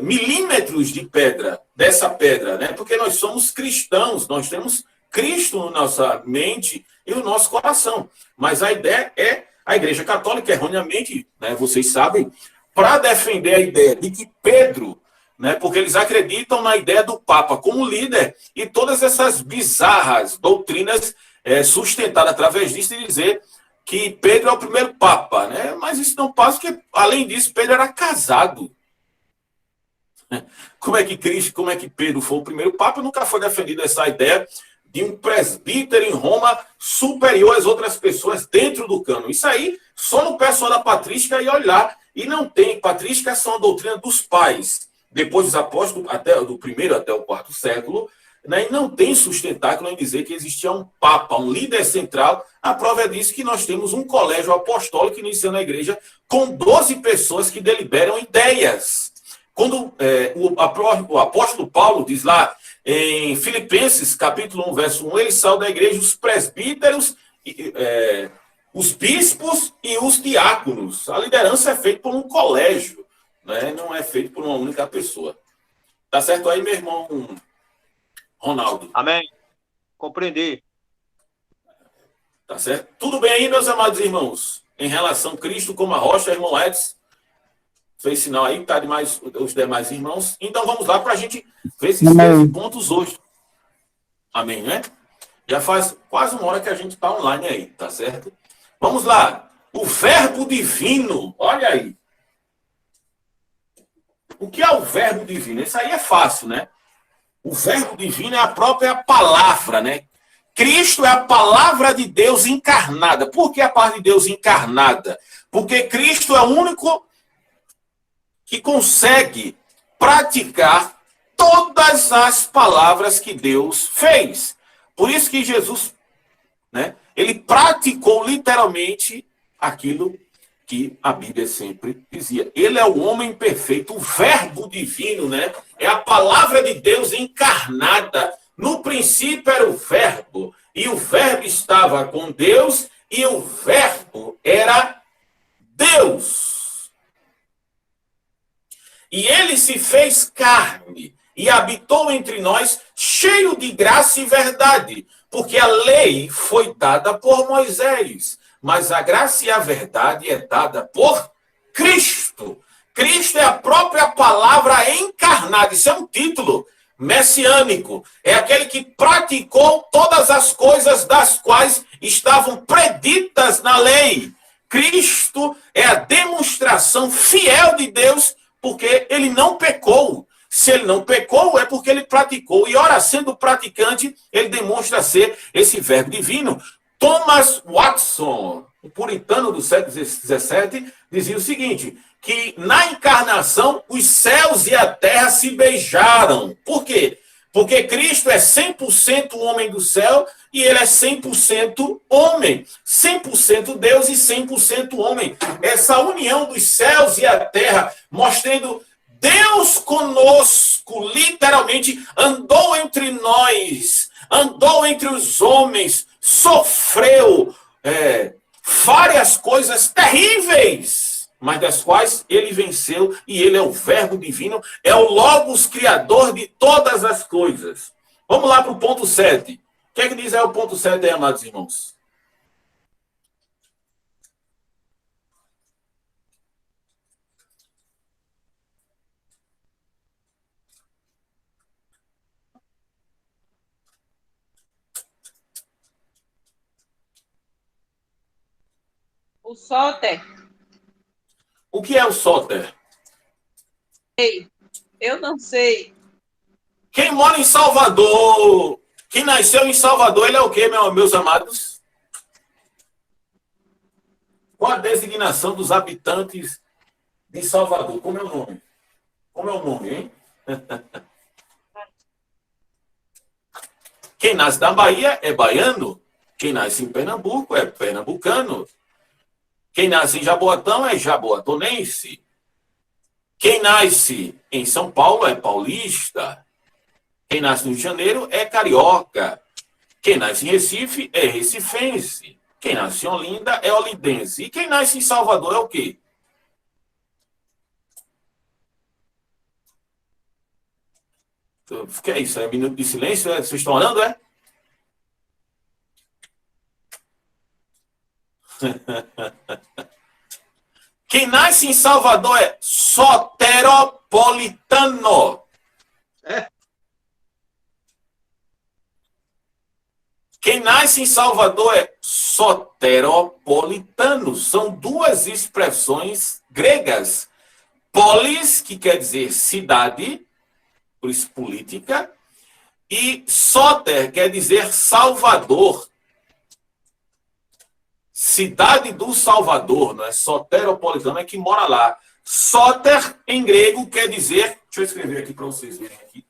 milímetros de pedra, dessa pedra, né? Porque nós somos cristãos, nós temos Cristo na nossa mente e no nosso coração. Mas a ideia é a Igreja Católica, erroneamente, né, vocês sabem, para defender a ideia de que Pedro, né, porque eles acreditam na ideia do Papa como líder e todas essas bizarras doutrinas sustentadas através disso de dizer que Pedro é o primeiro Papa. Né? Mas isso não passa, porque, além disso, Pedro era casado. Como é que Pedro foi o primeiro Papa? Nunca foi defendida essa ideia de um presbítero em Roma superior às outras pessoas dentro do cânon. Isso aí, só no pessoal da patrística e olhar. E não tem. Patrística são a doutrina dos pais. Depois dos apóstolos, até do primeiro até o quarto século, né, e não tem sustentáculo em dizer que existia um papa, um líder central. A prova é disso que nós temos um colégio apostólico iniciando na igreja com 12 pessoas que deliberam ideias. Quando o apóstolo Paulo diz lá em Filipenses, capítulo 1, verso 1, ele saiu da igreja os presbíteros, os bispos e os diáconos. A liderança é feita por um colégio, né? Não é feita por uma única pessoa. Tá certo aí, meu irmão Ronaldo? Amém. Compreendi. Tá certo? Tudo bem aí, meus amados irmãos? Em relação a Cristo como a rocha, irmão Edson? Fez sinal aí, tá demais os demais irmãos. Então vamos lá para a gente ver esses 13 pontos hoje. Amém, né? Já faz quase uma hora que a gente está online aí, tá certo? Vamos lá. O verbo divino, olha aí. O que é o verbo divino? Isso aí é fácil, né? O verbo divino é a própria palavra, né? Cristo é a palavra de Deus encarnada. Por que a palavra de Deus encarnada? Porque Cristo é o único que consegue praticar todas as palavras que Deus fez. Por isso que Jesus, né, ele praticou literalmente aquilo que a Bíblia sempre dizia. Ele é o homem perfeito, o verbo divino, né? É a palavra de Deus encarnada. No princípio era o verbo, e o verbo estava com Deus, e o verbo era Deus. E ele se fez carne e habitou entre nós, cheio de graça e verdade, porque a lei foi dada por Moisés, mas a graça e a verdade é dada por Cristo. Cristo é a própria palavra encarnada. Isso é um título messiânico. É aquele que praticou todas as coisas das quais estavam preditas na lei. Cristo é a demonstração fiel de Deus, porque ele não pecou. Se ele não pecou, é porque ele praticou. E, ora, sendo praticante, ele demonstra ser esse verbo divino. Thomas Watson, o puritano do século XVII, dizia o seguinte, que na encarnação os céus e a terra se beijaram. Por quê? Porque Cristo é 100% homem do céu e ele é 100% homem. 100% Deus e 100% homem. Essa união dos céus e a terra, mostrando Deus conosco, literalmente, andou entre nós, andou entre os homens, sofreu várias coisas terríveis, mas das quais ele venceu, e ele é o verbo divino, é o Logos criador de todas as coisas. Vamos lá para o ponto 7. O que é que diz aí o ponto 7 aí, amados irmãos? O Soter. O que é o Soter? Ei, eu não sei. Quem mora em Salvador, quem nasceu em Salvador, ele é o quê, meus amados? Qual a designação dos habitantes de Salvador? Como é o nome? Como é o nome, hein? Quem nasce na Bahia é baiano. Quem nasce em Pernambuco é pernambucano. Quem nasce em Jaboatão é jaboatonense. Quem nasce em São Paulo é paulista. Quem nasce no Rio de Janeiro é carioca. Quem nasce em Recife é recifense. Quem nasce em Olinda é olindense. E quem nasce em Salvador é o quê? O que é isso? É minuto de silêncio? Vocês estão orando, é? Quem nasce em Salvador é soteropolitano. Quem nasce em Salvador é soteropolitano. São duas expressões gregas. Polis, que quer dizer cidade, por isso política, E Soter quer dizer Salvador. Cidade do Salvador, não é? Soteropolitano é que mora lá. Soter, em grego, quer dizer... Deixa eu escrever aqui para vocês verem aqui.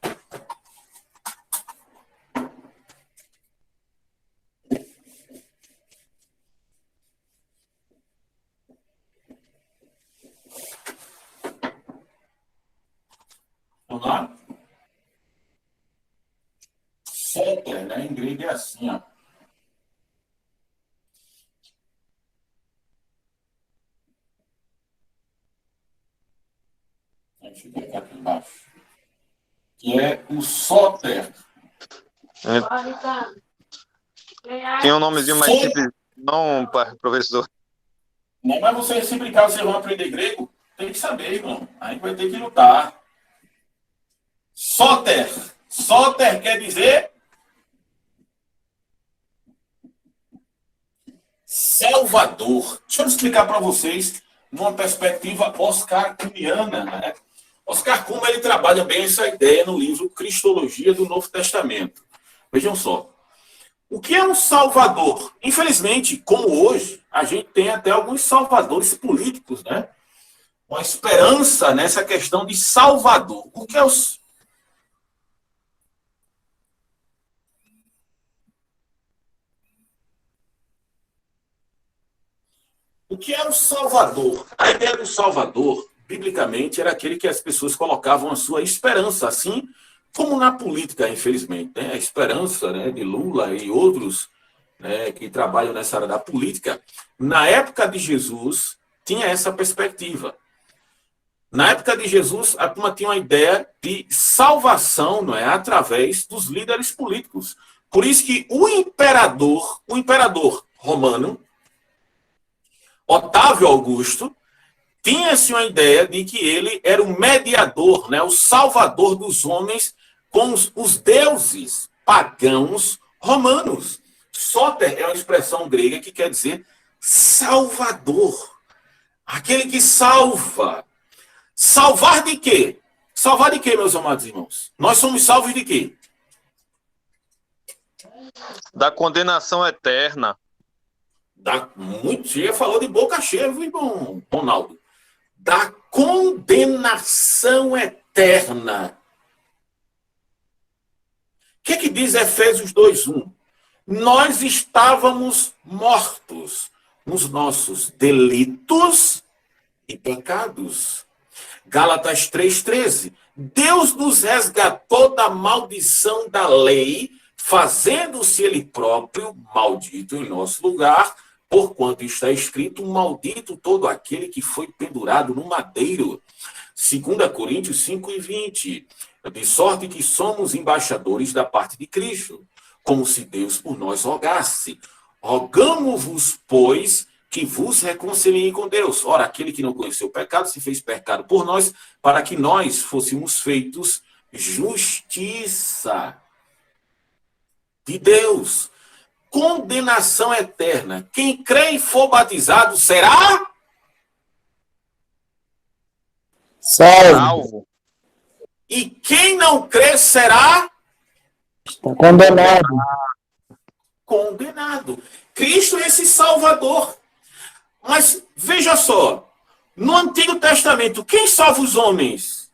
Vamos lá? Soter, né? Em grego é assim, ó. Deixa eu ver aqui embaixo. Que é o Soter. Tinha um nomezinho mais simples, não, professor. Não, mas você, se brincar, vocês vão aprender grego, tem que saber, irmão. Aí vai ter que lutar. Soter. Soter quer dizer Salvador. Deixa eu explicar para vocês numa perspectiva oscar-cumiana, né? Oscar Cume, ele trabalha bem essa ideia no livro Cristologia do Novo Testamento. Vejam só. O que é um salvador? Infelizmente, como hoje, a gente tem até alguns salvadores políticos, né? Uma esperança nessa questão de salvador. O que é O que é o Salvador? A ideia do Salvador, biblicamente, era aquele que as pessoas colocavam a sua esperança, assim como na política, infelizmente. Né? A esperança, né, de Lula e outros, né, que trabalham nessa área da política, na época de Jesus, tinha essa perspectiva. Na época de Jesus, a turma tinha uma ideia de salvação, não é, através dos líderes políticos. Por isso que o imperador romano, Otávio Augusto, tinha-se uma ideia de que ele era o mediador, né, o salvador dos homens com os deuses pagãos romanos. Soter é uma expressão grega que quer dizer salvador. Aquele que salva. Salvar de quê? Salvar de quê, meus amados irmãos? Nós somos salvos de quê? Da condenação eterna. Muito cheia, falou de boca cheia, viu, irmão Ronaldo? Da condenação eterna. O que é que diz Efésios 2:1? Nós estávamos mortos nos nossos delitos e pecados. Gálatas 3:13. Deus nos resgatou da maldição da lei, fazendo-se ele próprio maldito em nosso lugar, porquanto está escrito, maldito todo aquele que foi pendurado no madeiro. 2 Coríntios 5:20. De sorte que somos embaixadores da parte de Cristo, como se Deus por nós rogasse. Rogamo-vos, pois, que vos reconciliem com Deus. Ora, aquele que não conheceu o pecado se fez pecado por nós, para que nós fôssemos feitos justiça de Deus. Condenação eterna. Quem crê e for batizado será Salvo. E quem não crê será Condenado. condenado. Cristo é esse Salvador. Mas veja só, no Antigo Testamento, quem salva os homens?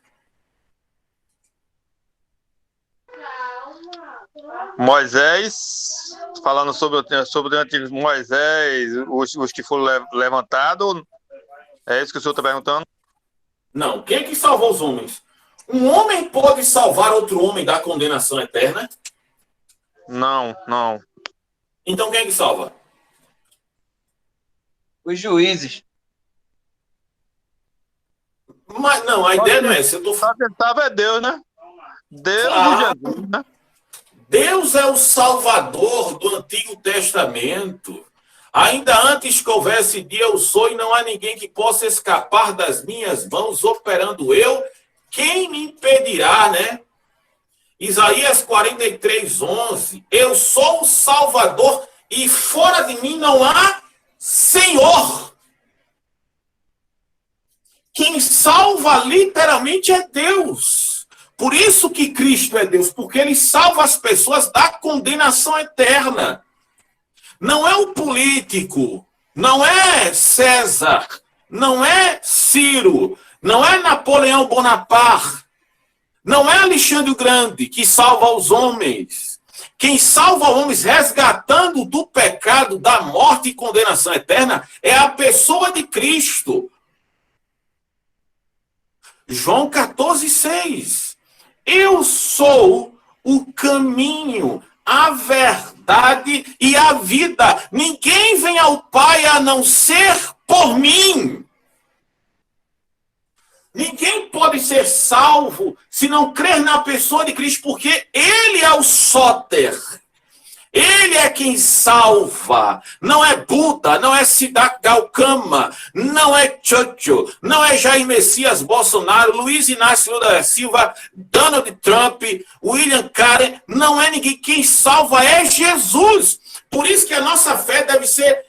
Moisés, falando sobre o antigo Moisés, os que foram levantados, é isso que o senhor está perguntando? Não, quem é que salvou os homens? Um homem pode salvar outro homem da condenação eterna? Não. Então quem é que salva? Os juízes. Mas não, a ideia não é essa. Só quem salva é Deus, né? Deus e Jesus, né? Deus é o Salvador do Antigo Testamento. Ainda antes que houvesse dia, eu sou, e não há ninguém que possa escapar das minhas mãos, operando eu. Quem me impedirá, né? Isaías 43:11. Eu sou o Salvador e fora de mim não há Senhor. Quem salva literalmente é Deus. Por isso que Cristo é Deus, porque ele salva as pessoas da condenação eterna. Não é o político, não é César, não é Ciro, não é Napoleão Bonaparte, não é Alexandre o Grande que salva os homens. Quem salva os homens resgatando do pecado, da morte e condenação eterna é a pessoa de Cristo. João 14,6. Eu sou o caminho, a verdade e a vida. Ninguém vem ao Pai a não ser por mim. Ninguém pode ser salvo se não crer na pessoa de Cristo, porque Ele é o Sóter. Ele é quem salva. Não é Buda, não é Siddhartha Gautama, não é Chocho, não é Jair Messias Bolsonaro, Luiz Inácio Lula da Silva, Donald Trump, William Karen. Não é ninguém. Quem salva é Jesus. Por isso que a nossa fé deve ser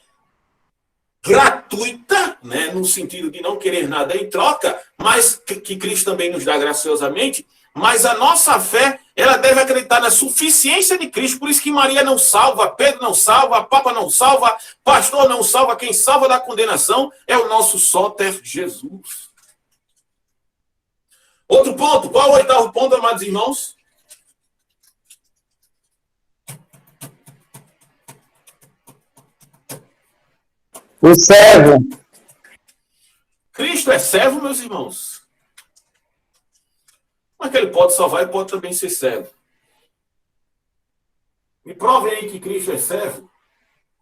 gratuita, né, no sentido de não querer nada em troca, mas que Cristo também nos dá graciosamente. Mas a nossa fé, ela deve acreditar na suficiência de Cristo. Por isso que Maria não salva, Pedro não salva, Papa não salva, pastor não salva. Quem salva da condenação é o nosso Sóter Jesus. Outro ponto. Qual é o oitavo ponto, amados irmãos? O servo. Cristo é servo, meus irmãos. Como é que ele pode salvar e pode também ser servo? Me prove aí que Cristo é servo.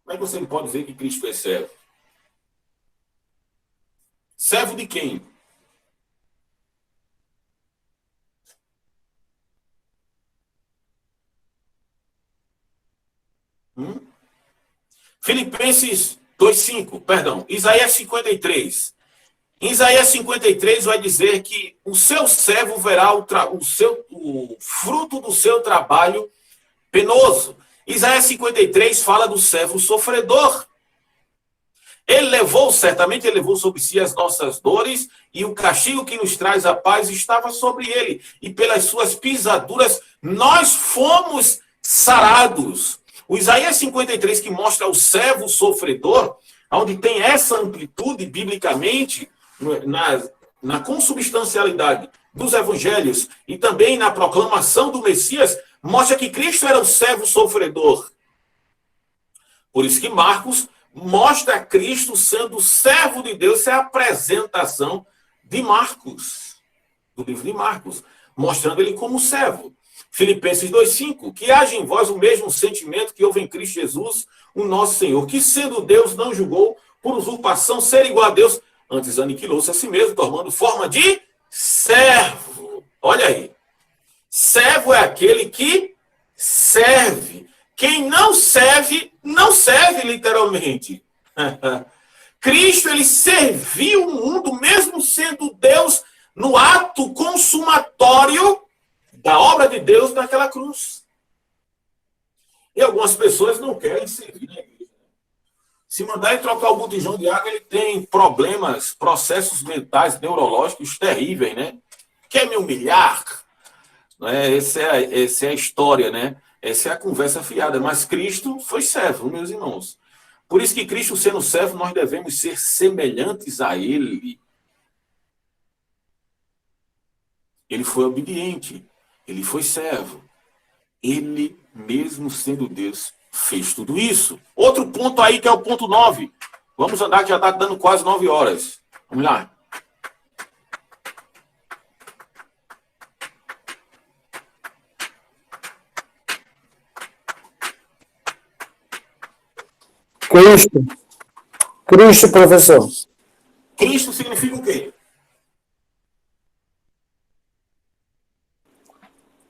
Como é que você pode dizer que Cristo é servo? Servo de quem? Filipenses 2,5, perdão, Isaías 53. Em Isaías 53 vai dizer que o seu servo verá o fruto do seu trabalho penoso. Isaías 53 fala do servo sofredor. Certamente ele levou sobre si as nossas dores, e o castigo que nos traz a paz estava sobre ele. E pelas suas pisaduras nós fomos sarados. O Isaías 53, que mostra o servo sofredor, onde tem essa amplitude biblicamente, na consubstancialidade dos evangelhos e também na proclamação do Messias, mostra que Cristo era o servo sofredor. Por isso que Marcos mostra Cristo sendo servo de Deus. Essa é a apresentação de Marcos, do livro de Marcos, mostrando ele como servo. Filipenses 2,5, que haja em vós o mesmo sentimento que houve em Cristo Jesus, o nosso Senhor, que sendo Deus não julgou por usurpação ser igual a Deus, antes aniquilou-se a si mesmo, tomando forma de servo. Olha aí. Servo é aquele que serve. Quem não serve, não serve literalmente. Cristo, ele serviu o mundo, mesmo sendo Deus, no ato consumatório da obra de Deus naquela cruz. E algumas pessoas não querem servir na igreja. Se mandar ele trocar o botijão de água, ele tem problemas, processos mentais, neurológicos terríveis, né? Quer me humilhar? Né? Essa é a história, né? Essa é a conversa fiada. Mas Cristo foi servo, meus irmãos. Por isso que Cristo, sendo servo, nós devemos ser semelhantes a Ele. Ele foi obediente. Ele foi servo. Ele, mesmo sendo Deus, fez tudo isso. Outro ponto aí, que é o ponto 9. Vamos andar, que já está dando quase 9 horas. Vamos lá. Cristo, professor. Cristo significa o quê?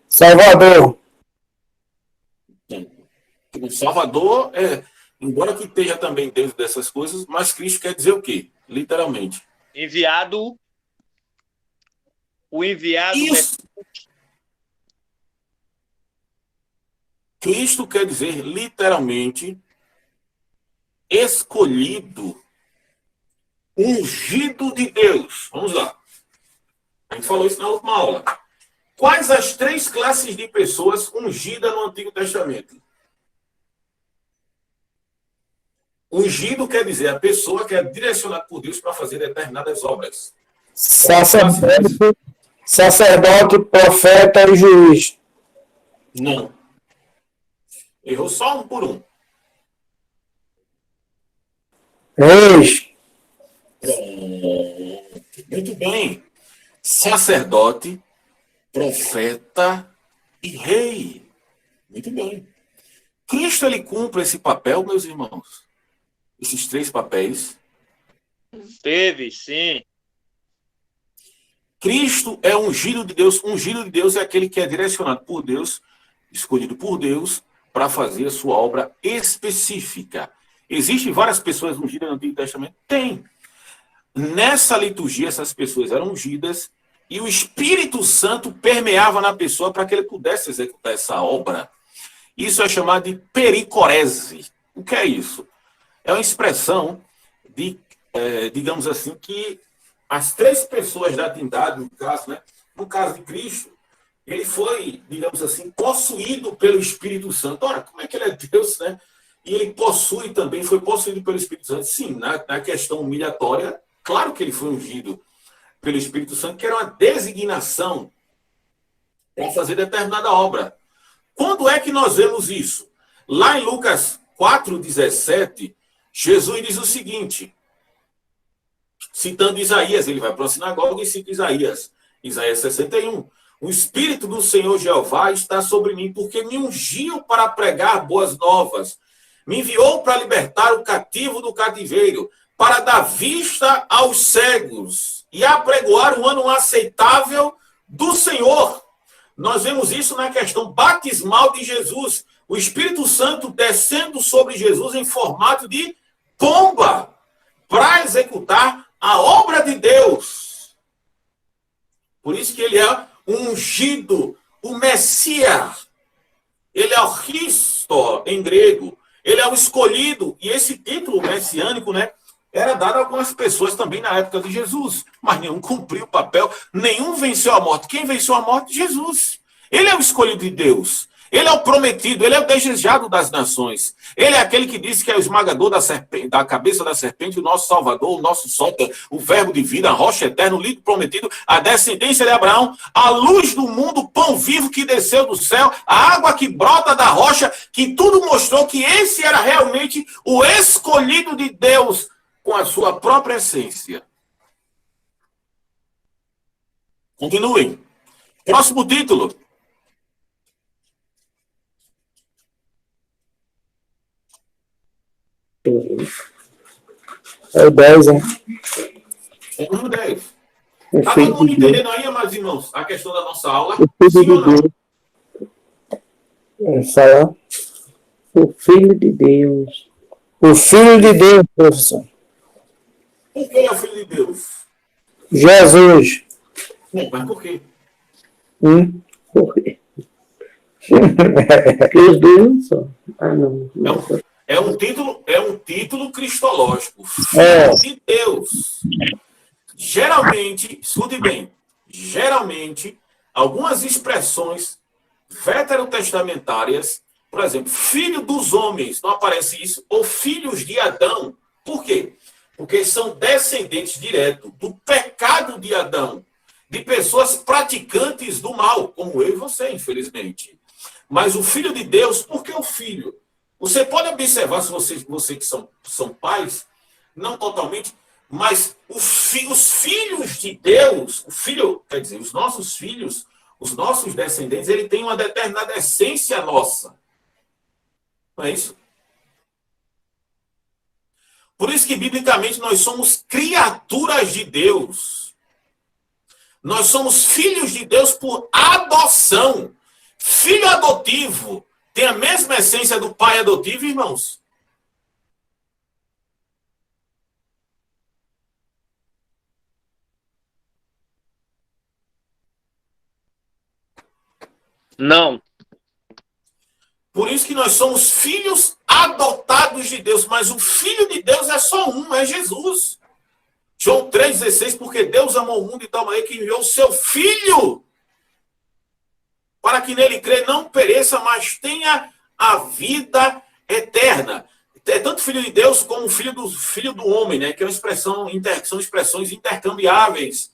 Salvador. O Salvador, embora que esteja também dentro dessas coisas, mas Cristo quer dizer o quê? Literalmente. Enviado. O enviado. Isso. Cristo quer dizer literalmente escolhido, ungido de Deus. Vamos lá. A gente falou isso na última aula. Quais as 3 classes de pessoas ungidas no Antigo Testamento? Ungido quer dizer a pessoa que é direcionada por Deus para fazer determinadas obras. Sacerdote, profeta e juiz. Não. Errou só um por um. Reis. Muito bem. Sacerdote, profeta e rei. Muito bem. Cristo, ele cumpre esse papel, meus irmãos. Esses 3 papéis. Teve, sim. Cristo é ungido de Deus. Ungido de Deus é aquele que é direcionado por Deus, escolhido por Deus, para fazer a sua obra específica. Existem várias pessoas ungidas no Antigo Testamento? Tem. Nessa liturgia, essas pessoas eram ungidas e o Espírito Santo permeava na pessoa para que ele pudesse executar essa obra. Isso é chamado de pericorese. O que é isso? É uma expressão de, digamos assim, que as 3 pessoas da Trindade, no caso de Cristo, ele foi, digamos assim, possuído pelo Espírito Santo. Ora, como é que ele é Deus, né? E ele foi possuído pelo Espírito Santo. Sim, na questão humilhatória, claro que ele foi ungido pelo Espírito Santo, que era uma designação para fazer determinada obra. Quando é que nós vemos isso? Lá em Lucas 4,17, Jesus diz o seguinte, citando Isaías, ele vai para a sinagoga e cita Isaías 61. O Espírito do Senhor Jeová está sobre mim, porque me ungiu para pregar boas novas. Me enviou para libertar o cativo do cativeiro, para dar vista aos cegos e apregoar o ano aceitável do Senhor. Nós vemos isso na questão batismal de Jesus. O Espírito Santo descendo sobre Jesus em formato de pomba para executar a obra de Deus. Por isso que ele é ungido, o Messias. Ele é o Cristo em grego. Ele é o escolhido. E esse título messiânico, né, era dado a algumas pessoas também na época de Jesus. Mas nenhum cumpriu o papel, nenhum venceu a morte. Quem venceu a morte? Jesus. Ele é o escolhido de Deus. Ele é o prometido, ele é o desejado das nações. Ele é aquele que disse que é o esmagador da serpente, da cabeça da serpente, o nosso Salvador, o nosso Sota, o verbo de vida, a rocha eterna, o líquido prometido, a descendência de Abraão, a luz do mundo, o pão vivo que desceu do céu, a água que brota da rocha, que tudo mostrou que esse era realmente o escolhido de Deus com a sua própria essência. Continuem. Próximo título. É o 10, hein? É o número 10. O Está todo filho mundo de Deus. entendendo aí, meus irmãos, a questão da nossa aula? O Sim filho ou de não? Deus. Vamos falar. O filho de Deus. O filho de Deus, professor. Por que é o Filho de Deus? Jesus. Bom, mas por quê? Por quê? Os dois só. Ah, não. É um título cristológico. É. Filho de Deus. Geralmente, escute bem, geralmente, algumas expressões veterotestamentárias, por exemplo, filho dos homens, não aparece isso, ou filhos de Adão. Por quê? Porque são descendentes diretos do pecado de Adão, de pessoas praticantes do mal, como eu e você, infelizmente. Mas o Filho de Deus, por que o Filho? Você pode observar, se você que são pais, não totalmente, mas os filhos de Deus, o filho, quer dizer, os nossos filhos, os nossos descendentes, ele tem uma determinada essência nossa. Não é isso? Por isso que, biblicamente, nós somos criaturas de Deus. Nós somos filhos de Deus por adoção. Filho adotivo tem a mesma essência do pai adotivo, irmãos? Não. Por isso que nós somos filhos adotados de Deus, mas o Filho de Deus é só um, é Jesus. João 3,16, porque Deus amou o mundo de tal maneira que enviou o seu Filho para que nele crê não pereça, mas tenha a vida eterna. É tanto filho de Deus como filho do homem, né? Que é uma expressão, são expressões intercambiáveis.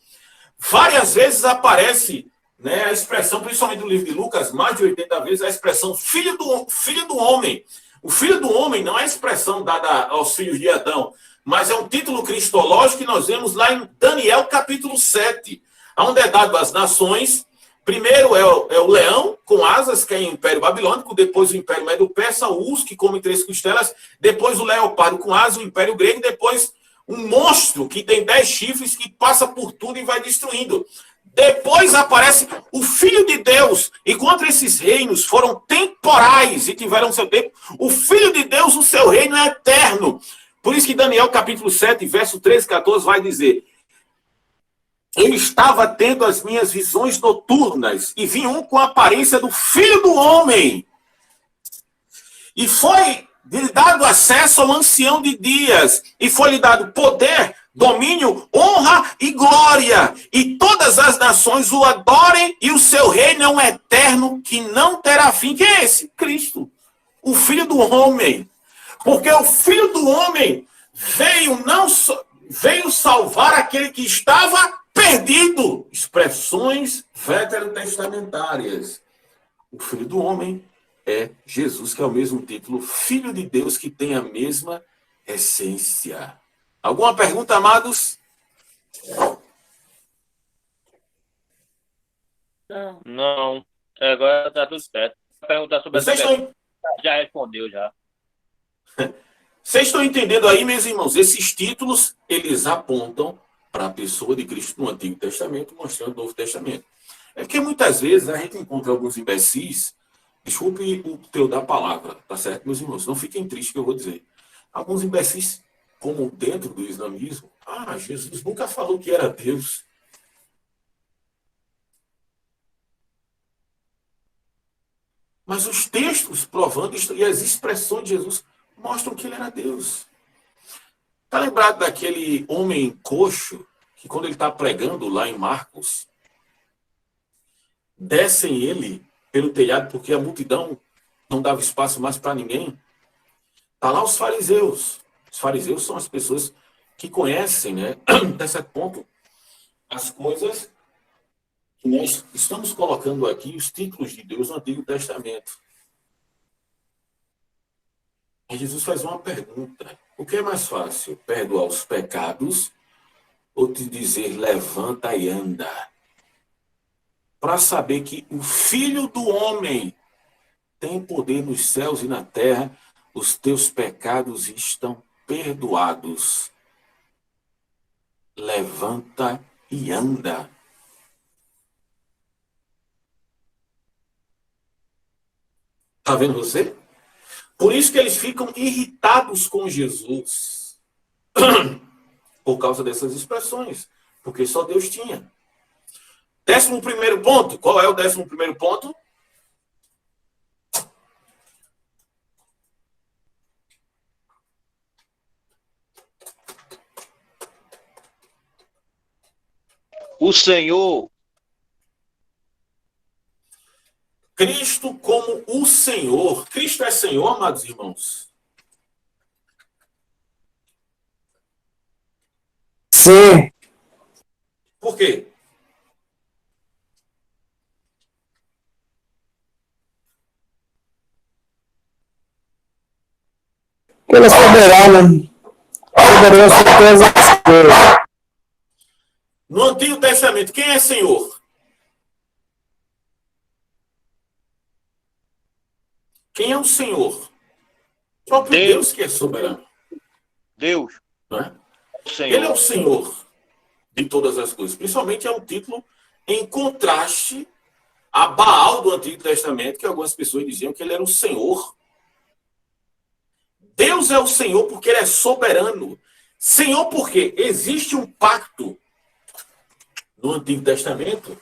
Várias vezes aparece, né, a expressão, principalmente no livro de Lucas, mais de 80 vezes, a expressão filho do homem. O filho do homem não é a expressão dada aos filhos de Adão, mas é um título cristológico que nós vemos lá em Daniel capítulo 7, onde é dado às nações. Primeiro é o leão com asas, que é o Império Babilônico, depois o Império Medo-Persa, o urso, que come 3 costelas, depois o leopardo com asas, o Império Grego, depois um monstro que tem 10 chifres, que passa por tudo e vai destruindo. Depois aparece o Filho de Deus. Enquanto esses reinos foram temporais e tiveram seu tempo, o Filho de Deus, o seu reino é eterno. Por isso que Daniel capítulo 7, verso 13 e 14 vai dizer: eu estava tendo as minhas visões noturnas e vi um com a aparência do Filho do Homem. E foi lhe dado acesso ao ancião de dias. E foi lhe dado poder, domínio, honra e glória. E todas as nações o adorem, e o seu reino é um eterno que não terá fim. Quem é esse? Cristo, o Filho do Homem. Porque o Filho do Homem veio salvar aquele que estava perdido. Expressões veterotestamentárias. O Filho do Homem é Jesus, que é o mesmo título, Filho de Deus, que tem a mesma essência. Alguma pergunta, amados? Não. Agora tá tudo certo. Perguntar sobre essa pergunta, já respondeu já. Vocês estão entendendo aí, meus irmãos? Esses títulos, eles apontam para a pessoa de Cristo no Antigo Testamento, mostrando o Novo Testamento. É porque muitas vezes a gente encontra alguns imbecis, desculpe o teu da palavra, tá certo, meus irmãos? Não fiquem tristes que eu vou dizer. Alguns imbecis, como dentro do islamismo, Jesus nunca falou que era Deus. Mas os textos provando isso, e as expressões de Jesus mostram que ele era Deus. Está lembrado daquele homem coxo, que quando ele está pregando lá em Marcos, descem ele pelo telhado, porque a multidão não dava espaço mais para ninguém. Está lá os fariseus. Os fariseus são as pessoas que conhecem, né, até certo ponto, as coisas que nós estamos colocando aqui, os títulos de Deus no Antigo Testamento. E Jesus faz uma pergunta: o que é mais fácil, perdoar os pecados ou te dizer levanta e anda? Para saber que o Filho do Homem tem poder nos céus e na terra, os teus pecados estão perdoados. Levanta e anda. Está vendo você? Por isso que eles ficam irritados com Jesus. Por causa dessas expressões. Porque só Deus tinha. 11º ponto. Qual é o 11º ponto? O Senhor. Cristo como o Senhor. Cristo é Senhor, amados irmãos? Sim. Por quê? Ele é soberano. Soberano sobre todas as coisas. No Antigo Testamento, quem é Senhor? Quem é o Senhor? O próprio Deus que é soberano. Deus. Não é? Senhor. Ele é o Senhor de todas as coisas. Principalmente é um título em contraste a Baal do Antigo Testamento, que algumas pessoas diziam que ele era o Senhor. Deus é o Senhor porque ele é soberano. Senhor porque existe um pacto no Antigo Testamento,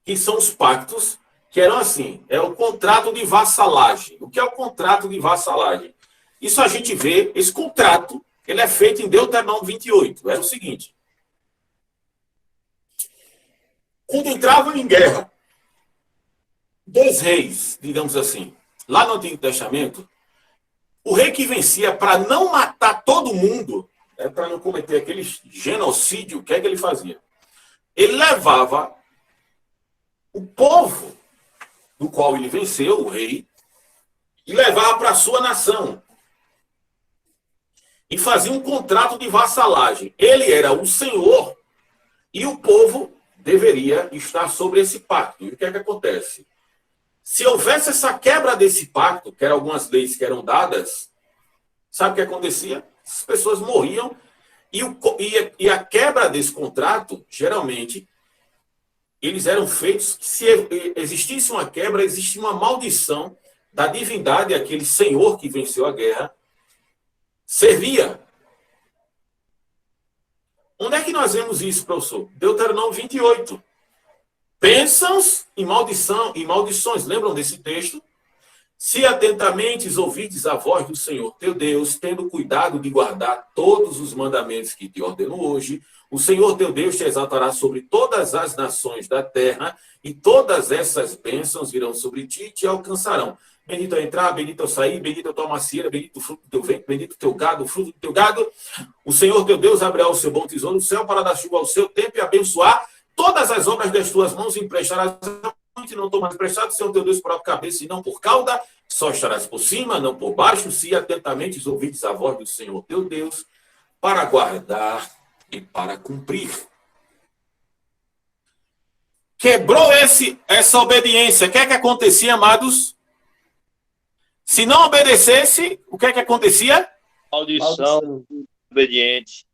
que são os pactos que eram assim, é o contrato de vassalagem. O que é o contrato de vassalagem? Isso a gente vê, esse contrato, ele é feito em Deuteronômio 28. É o seguinte: quando entravam em guerra 2 reis, digamos assim. Lá no Antigo Testamento, o rei que vencia, para não matar todo mundo, para não cometer aquele genocídio, o que é que ele fazia? Ele levava o povo do qual ele venceu, o rei, e levava para a sua nação. E fazia um contrato de vassalagem. Ele era o senhor e o povo deveria estar sobre esse pacto. E o que é que acontece? Se houvesse essa quebra desse pacto, que eram algumas leis que eram dadas, sabe o que acontecia? As pessoas morriam e a quebra desse contrato, geralmente, eles eram feitos, se existisse uma quebra, existia uma maldição da divindade, aquele senhor que venceu a guerra, servia. Onde é que nós vemos isso, professor? Deuteronômio 28. Bênçãos e maldição e maldições. Lembram desse texto? Se atentamente ouvides a voz do Senhor teu Deus, tendo cuidado de guardar todos os mandamentos que te ordeno hoje, o Senhor teu Deus te exaltará sobre todas as nações da terra, e todas essas bênçãos virão sobre ti e te alcançarão. Bendito ao entrar, bendito ao sair, bendito a tua macieira, bendito o fruto do teu ventre, bendito o teu gado, o fruto do teu gado. O Senhor teu Deus abrirá o seu bom tesouro no céu para dar chuva ao seu tempo e abençoar todas as obras das tuas mãos, e emprestarás e não tomas emprestado, Senhor teu Deus, por a cabeça e não por cauda, só estarás por cima, não por baixo, se atentamente ouvides a voz do Senhor teu Deus, para guardar e para cumprir. Quebrou essa obediência. O que é que acontecia, amados? Se não obedecesse, o que é que acontecia? Maldição, obediente.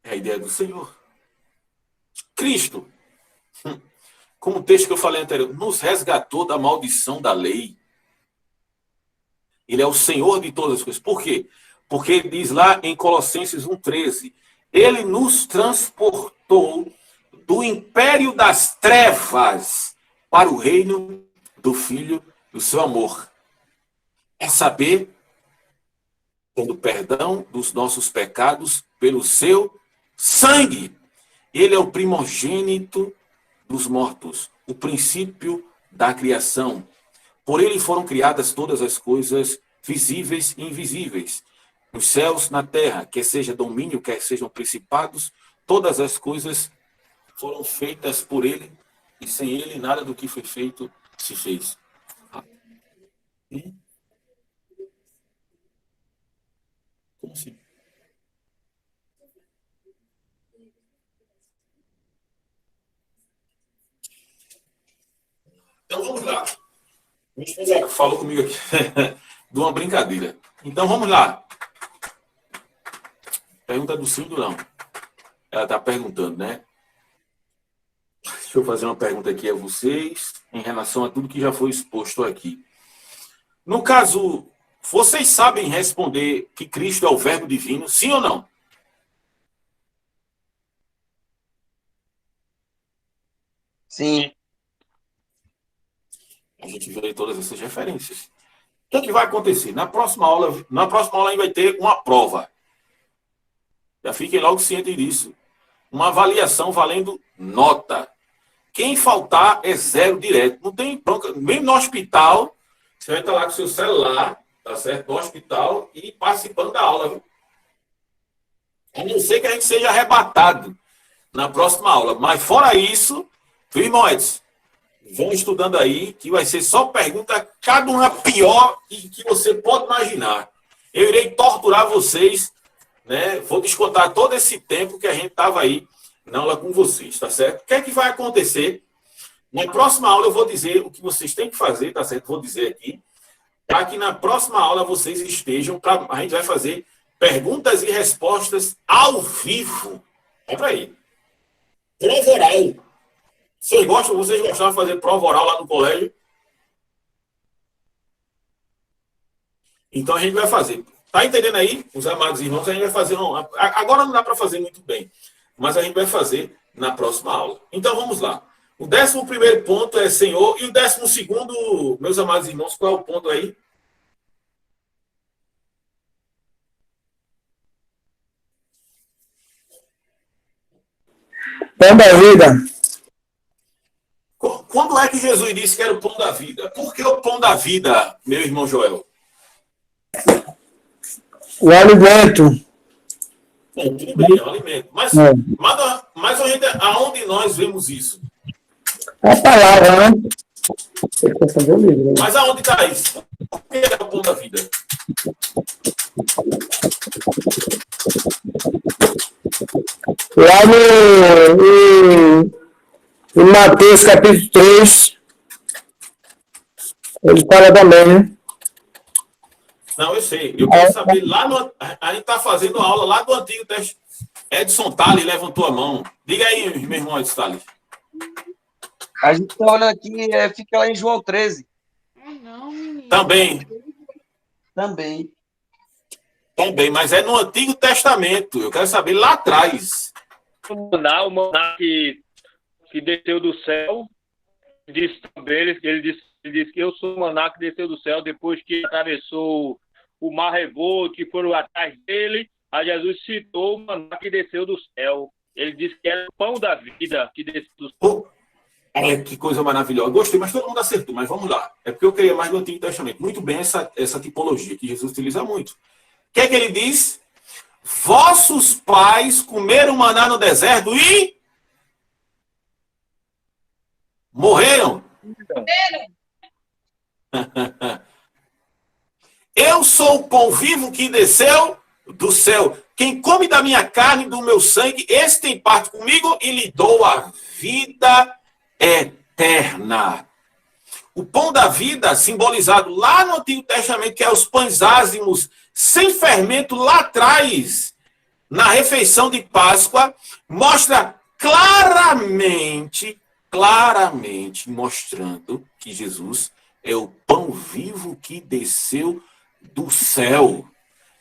É a ideia do Senhor. Cristo, como o texto que eu falei anterior, nos resgatou da maldição da lei. Ele é o Senhor de todas as coisas. Por quê? Porque ele diz lá em Colossenses 1,13, ele nos transportou do império das trevas para o reino do Filho do seu amor. É saber, tendo perdão dos nossos pecados pelo seu sangue. Ele é o primogênito dos mortos, o princípio da criação. Por ele foram criadas todas as coisas visíveis e invisíveis, nos céus, na terra, quer seja domínio, quer sejam principados, todas as coisas foram feitas por ele, e sem ele nada do que foi feito se fez. Como assim? Então vamos lá. Minha esposa falou comigo aqui de uma brincadeira. Então vamos lá. Pergunta do sim ou do não. Ela está perguntando, né? Deixa eu fazer uma pergunta aqui a vocês em relação a tudo que já foi exposto aqui. No caso, vocês sabem responder que Cristo é o Verbo divino, sim ou não? Sim. A gente vê todas essas referências. O que vai acontecer? Na próxima aula a gente vai ter uma prova. Já fiquem logo cientes disso. Uma avaliação valendo nota. Quem faltar é 0 direto. Não tem bronca. Mesmo no hospital, você vai estar lá com o seu celular, tá certo? No hospital e participando da aula, viu? A não ser que a gente seja arrebatado na próxima aula. Mas fora isso, viu, irmão Edson? Vão estudando aí, que vai ser só pergunta, cada uma pior que você pode imaginar. Eu irei torturar vocês, né? Vou descontar todo esse tempo que a gente estava aí na aula com vocês, tá certo? O que é que vai acontecer? Na próxima aula eu vou dizer o que vocês têm que fazer, tá certo? Vou dizer aqui, para que na próxima aula vocês estejam, a gente vai fazer perguntas e respostas ao vivo. É para aí. Prova oral. Vocês gostavam de fazer prova oral lá no colégio? Então a gente vai fazer. Tá entendendo aí, os amados irmãos? A gente vai fazer. Agora não dá para fazer muito bem, mas a gente vai fazer na próxima aula. Então vamos lá. O 11º ponto é Senhor, e o 12º, meus amados irmãos, qual é o ponto aí? Pão da vida. Quando é que Jesus disse que era o pão da vida? Por que o pão da vida, meu irmão Joel? O alimento. Bom, tudo bem, é um alimento. Mas aonde nós vemos isso? A palavra, né? Ele quer fazer o livro, né? Mas aonde está isso? Por que é o pão da vida? Lá em Mateus capítulo 3, ele fala também, né? Não, eu sei. Eu quero saber lá no. A gente está fazendo aula lá do Antigo Testamento. Edson Tali levantou a mão. Diga aí, meu irmão Edson Tali. A gente está olhando aqui, fica lá em João 13. Também. Também, Mas é no Antigo Testamento. Eu quero saber lá atrás. O maná que desceu do céu, disse também, ele disse que eu sou o maná que desceu do céu depois que atravessou o mar revolto, que foram atrás dele. Aí Jesus citou o maná que desceu do céu. Ele disse que era o pão da vida que desceu do céu. Que coisa maravilhosa. Gostei, mas todo mundo acertou. Mas vamos lá. É porque eu queria mais do Antigo Testamento. Muito bem essa tipologia que Jesus utiliza muito. O que é que ele diz? Vossos pais comeram maná no deserto e morreram. Eu sou o pão vivo que desceu do céu. Quem come da minha carne e do meu sangue, esse tem parte comigo e lhe dou a vida eterna. O pão da vida, simbolizado lá no Antigo Testamento, que é os pães ázimos, sem fermento lá atrás, na refeição de Páscoa, mostra claramente mostrando que Jesus é o pão vivo que desceu do céu.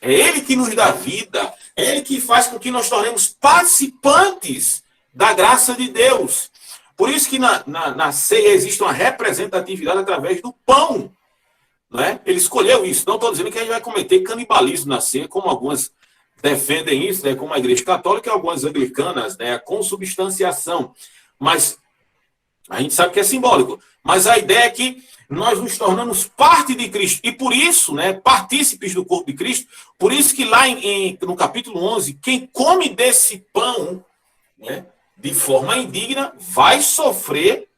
É Ele que nos dá vida, é Ele que faz com que nós tornemos participantes da graça de Deus. Por isso que na ceia existe uma representatividade através do pão. Não é? Ele escolheu isso. Não estou dizendo que a gente vai cometer canibalismo na ceia, como algumas defendem isso, né? Como a Igreja Católica e algumas anglicanas, né? A consubstanciação. Mas a gente sabe que é simbólico. Mas a ideia é que nós nos tornamos parte de Cristo. E por isso, né, partícipes do corpo de Cristo, por isso que lá no capítulo 11, quem come desse pão, né, de forma indigna, vai sofrer,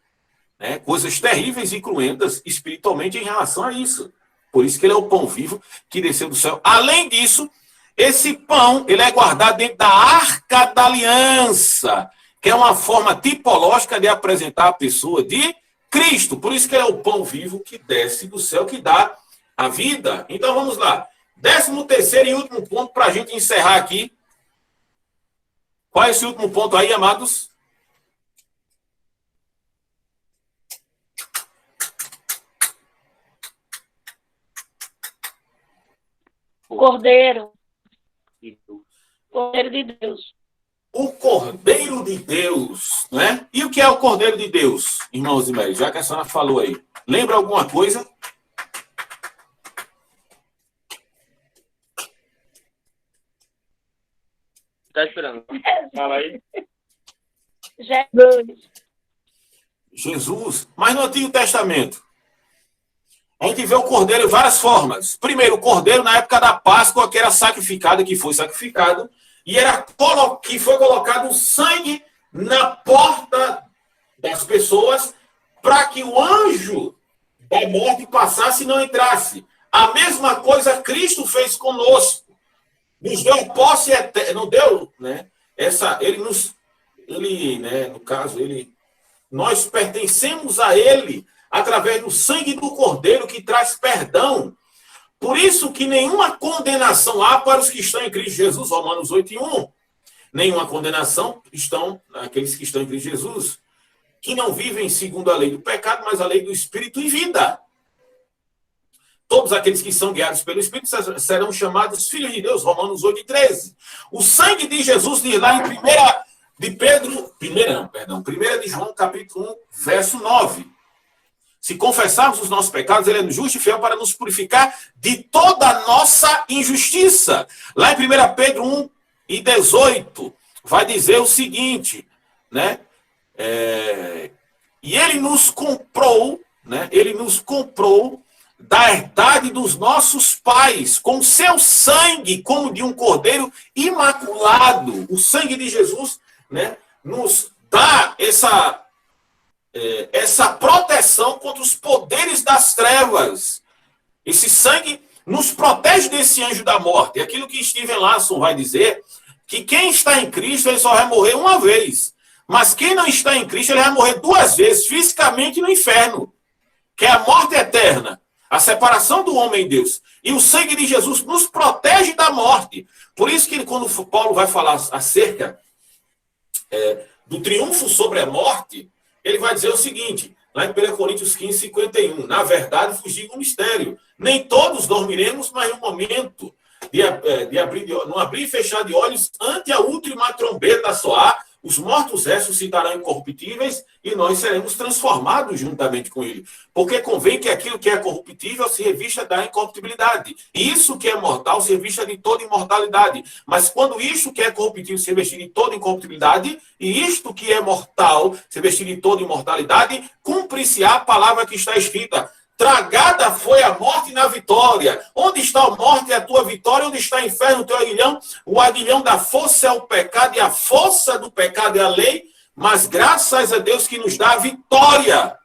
né, coisas terríveis e cruentas espiritualmente em relação a isso. Por isso que ele é o pão vivo que desceu do céu. Além disso, esse pão ele é guardado dentro da Arca da Aliança, que é uma forma tipológica de apresentar a pessoa de Cristo. Por isso que ele é o pão vivo que desce do céu, que dá a vida. Então vamos lá. 13º e último ponto para a gente encerrar aqui. Qual é esse último ponto aí, amados? O Cordeiro. Cordeiro de Deus. O Cordeiro de Deus, né? E o que é o Cordeiro de Deus, irmãos e irmãs? Já que a senhora falou aí. Lembra alguma coisa? Tá esperando. Fala aí. Jesus. Mas no Antigo Testamento, a gente vê o Cordeiro em várias formas. Primeiro, o Cordeiro na época da Páscoa, que era sacrificado, que foi sacrificado, e que foi colocado o sangue na porta das pessoas para que o anjo da morte passasse e não entrasse. A mesma coisa Cristo fez conosco. Nos deu posse eterna, não deu, né? Nós pertencemos a Ele através do sangue do Cordeiro que traz perdão. Por isso que nenhuma condenação há para os que estão em Cristo Jesus, Romanos 8:1. Nenhuma condenação estão aqueles que estão em Cristo Jesus, que não vivem segundo a lei do pecado, mas a lei do Espírito e vida. Todos aqueles que são guiados pelo Espírito serão chamados filhos de Deus, Romanos 8:13. O sangue de Jesus diz lá em 1 de João, capítulo 1, verso 9. Se confessarmos os nossos pecados, ele é justo e fiel para nos purificar de toda a nossa injustiça. Lá em 1 Pedro 1:18, vai dizer o seguinte: né? E ele nos comprou, né? Ele nos comprou da herdade dos nossos pais, com seu sangue, como de um cordeiro imaculado. O sangue de Jesus, né, nos dá essa proteção contra os poderes das trevas. Esse sangue nos protege desse anjo da morte. Aquilo que Steven Lasson vai dizer, que quem está em Cristo, ele só vai morrer uma vez. Mas quem não está em Cristo, ele vai morrer 2 vezes, fisicamente no inferno, que é a morte eterna, a separação do homem e Deus. E o sangue de Jesus nos protege da morte. Por isso que quando Paulo vai falar acerca do triunfo sobre a morte, ele vai dizer o seguinte, lá em 1 Coríntios 15, 51, na verdade, fugir um mistério. Nem todos dormiremos, mas no momento no abrir e fechar de olhos, ante a última trombeta soar, os mortos ressuscitarão incorruptíveis e nós seremos transformados juntamente com ele. Porque convém que aquilo que é corruptível se revista da incorruptibilidade. E isso que é mortal se revista de toda imortalidade. Mas quando isto que é corruptível se revestir de toda incorruptibilidade, e isto que é mortal se vestir de toda imortalidade, cumpre-se a palavra que está escrita: tragada foi a morte na vitória. Onde está a morte é a tua vitória? Onde está o inferno, o teu aguilhão? O aguilhão da força é o pecado, e a força do pecado é a lei. Mas graças a Deus que nos dá a vitória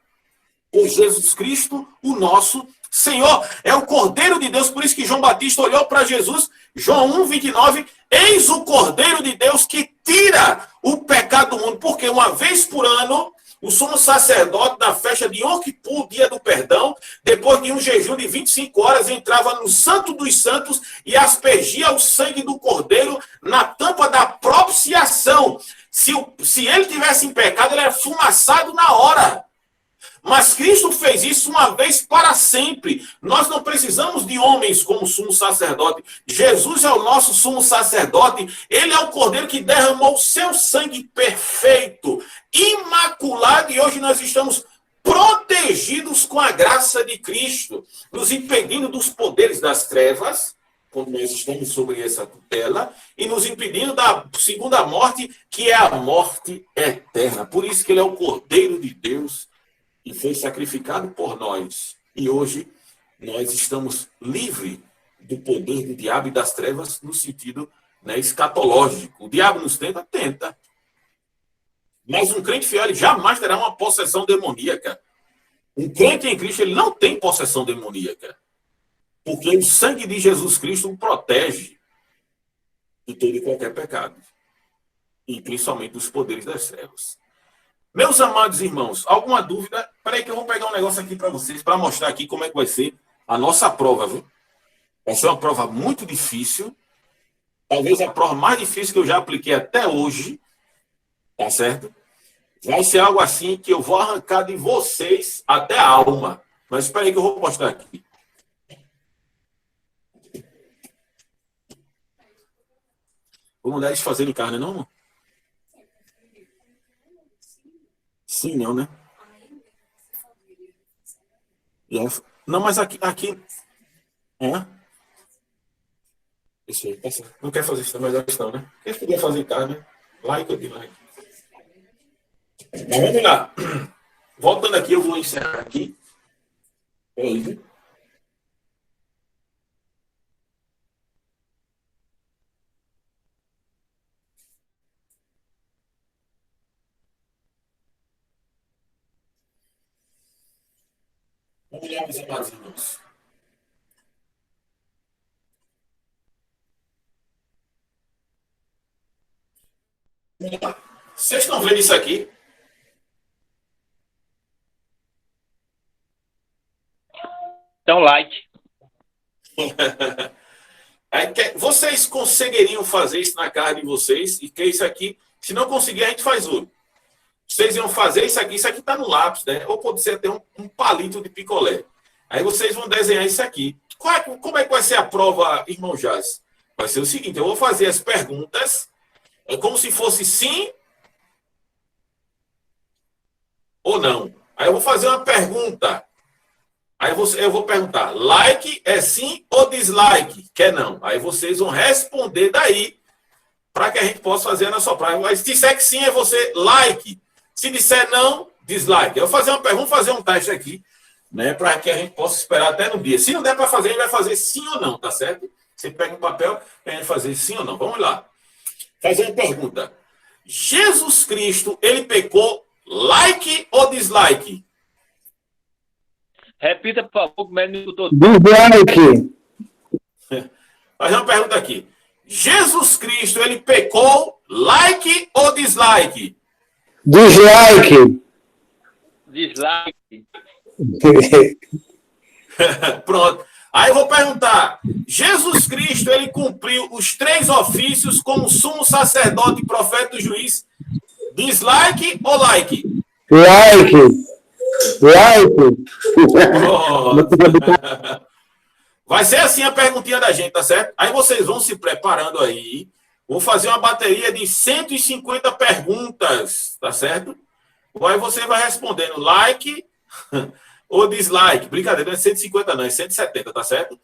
por Jesus Cristo, o nosso Senhor. É o Cordeiro de Deus, por isso que João Batista olhou para Jesus, João 1, 29, eis o Cordeiro de Deus que tira o pecado do mundo. Porque uma vez por ano, o sumo sacerdote, na festa de Yom Kippur, dia do perdão, depois de um jejum de 25 horas, entrava no Santo dos Santos e aspergia o sangue do cordeiro na tampa da propiciação. Se ele tivesse em pecado, ele era fumaçado na hora. Mas Cristo fez isso uma vez para sempre. Nós não precisamos de homens como sumo sacerdote. Jesus é o nosso sumo sacerdote. Ele é o cordeiro que derramou o seu sangue perfeito, imaculado, e hoje nós estamos protegidos com a graça de Cristo, nos impedindo dos poderes das trevas, quando nós estamos sobre essa tutela, e nos impedindo da segunda morte, que é a morte eterna. Por isso que ele é o Cordeiro de Deus e foi sacrificado por nós. E hoje nós estamos livres do poder do diabo e das trevas no sentido, né, escatológico. O diabo nos tenta? Tenta. Mas um crente fiel, ele jamais terá uma possessão demoníaca. Um crente em Cristo, ele não tem possessão demoníaca. Porque o sangue de Jesus Cristo o protege de todo e qualquer pecado. E principalmente dos poderes das trevas. Meus amados irmãos, alguma dúvida? Peraí que eu vou pegar um negócio aqui para vocês, para mostrar aqui como é que vai ser a nossa prova, viu? Vai ser uma prova muito difícil. Talvez a prova mais difícil que eu já apliquei até hoje. Tá certo? Vai ser algo assim que eu vou arrancar de vocês até a alma. Mas espera aí que eu vou mostrar aqui. Vou mandar eles fazerem carne, não? Sim, não, né? Não, mas aqui... Isso aí, não quer fazer isso, mas é a questão, né? Quem podia fazer carne? Like ou dislike? Mas vamos lá. Voltando aqui, eu vou encerrar aqui. Peraí. Vamos lá, meus amados irmãos. Vocês estão vendo isso aqui? Então, like. Vocês conseguiriam fazer isso na casa de vocês? E que isso aqui, se não conseguir, a gente faz outro. Vocês iam fazer isso aqui está no lápis, né? Ou pode ser até um palito de picolé. Aí vocês vão desenhar isso aqui. Como é que vai ser a prova, irmão Jazz? Vai ser o seguinte, eu vou fazer as perguntas, como se fosse sim ou não. Aí eu vou fazer uma pergunta. Aí eu vou perguntar, like é sim ou dislike? Que é não. Aí vocês vão responder daí para que a gente possa fazer a nossa prova. Mas se disser que sim, é você like. Se disser não, dislike. Eu vou fazer uma pergunta, vamos fazer um teste aqui, né, para que a gente possa esperar até no dia. Se não der para fazer, a gente vai fazer sim ou não, tá certo? Você pega um papel e a gente vai fazer sim ou não. Vamos lá. Fazer uma pergunta. Jesus Cristo, ele pecou like ou dislike? Repita, por favor, como é que eu tô... Dislike. Fazer uma pergunta aqui. Jesus Cristo, ele pecou like ou dislike? Dislike. Dislike. Pronto. Aí eu vou perguntar. Jesus Cristo, ele cumpriu os 3 ofícios como sumo sacerdote, profeta e juiz. Dislike ou like? Like. Like. Pronto. Vai ser assim a perguntinha da gente, tá certo? Aí vocês vão se preparando aí. Vou fazer uma bateria de 150 perguntas, tá certo? Aí você vai respondendo like ou dislike. Brincadeira, não é 150 não, é 170, tá certo?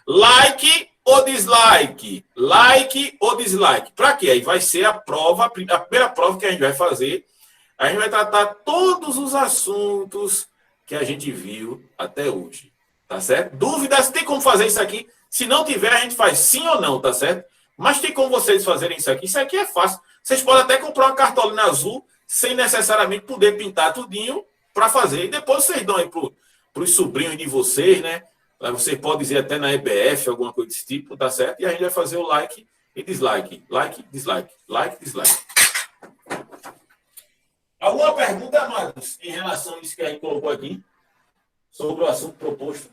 Like ou dislike? Like ou dislike? Para quê? Aí vai ser a prova, a primeira prova que a gente vai fazer. A gente vai tratar todos os assuntos que a gente viu até hoje. Tá certo? Dúvidas? Tem como fazer isso aqui? Se não tiver, a gente faz sim ou não, tá certo? Mas tem como vocês fazerem isso aqui? Isso aqui é fácil. Vocês podem até comprar uma cartolina azul sem necessariamente poder pintar tudinho para fazer. E depois vocês dão aí para os sobrinhos de vocês, né? Você pode dizer até na EBF, alguma coisa desse tipo, tá certo? E a gente vai fazer o like e dislike. Like, dislike. Like, dislike. Alguma pergunta, Marcos, em relação a isso que a gente colocou aqui? Sobre o assunto proposto?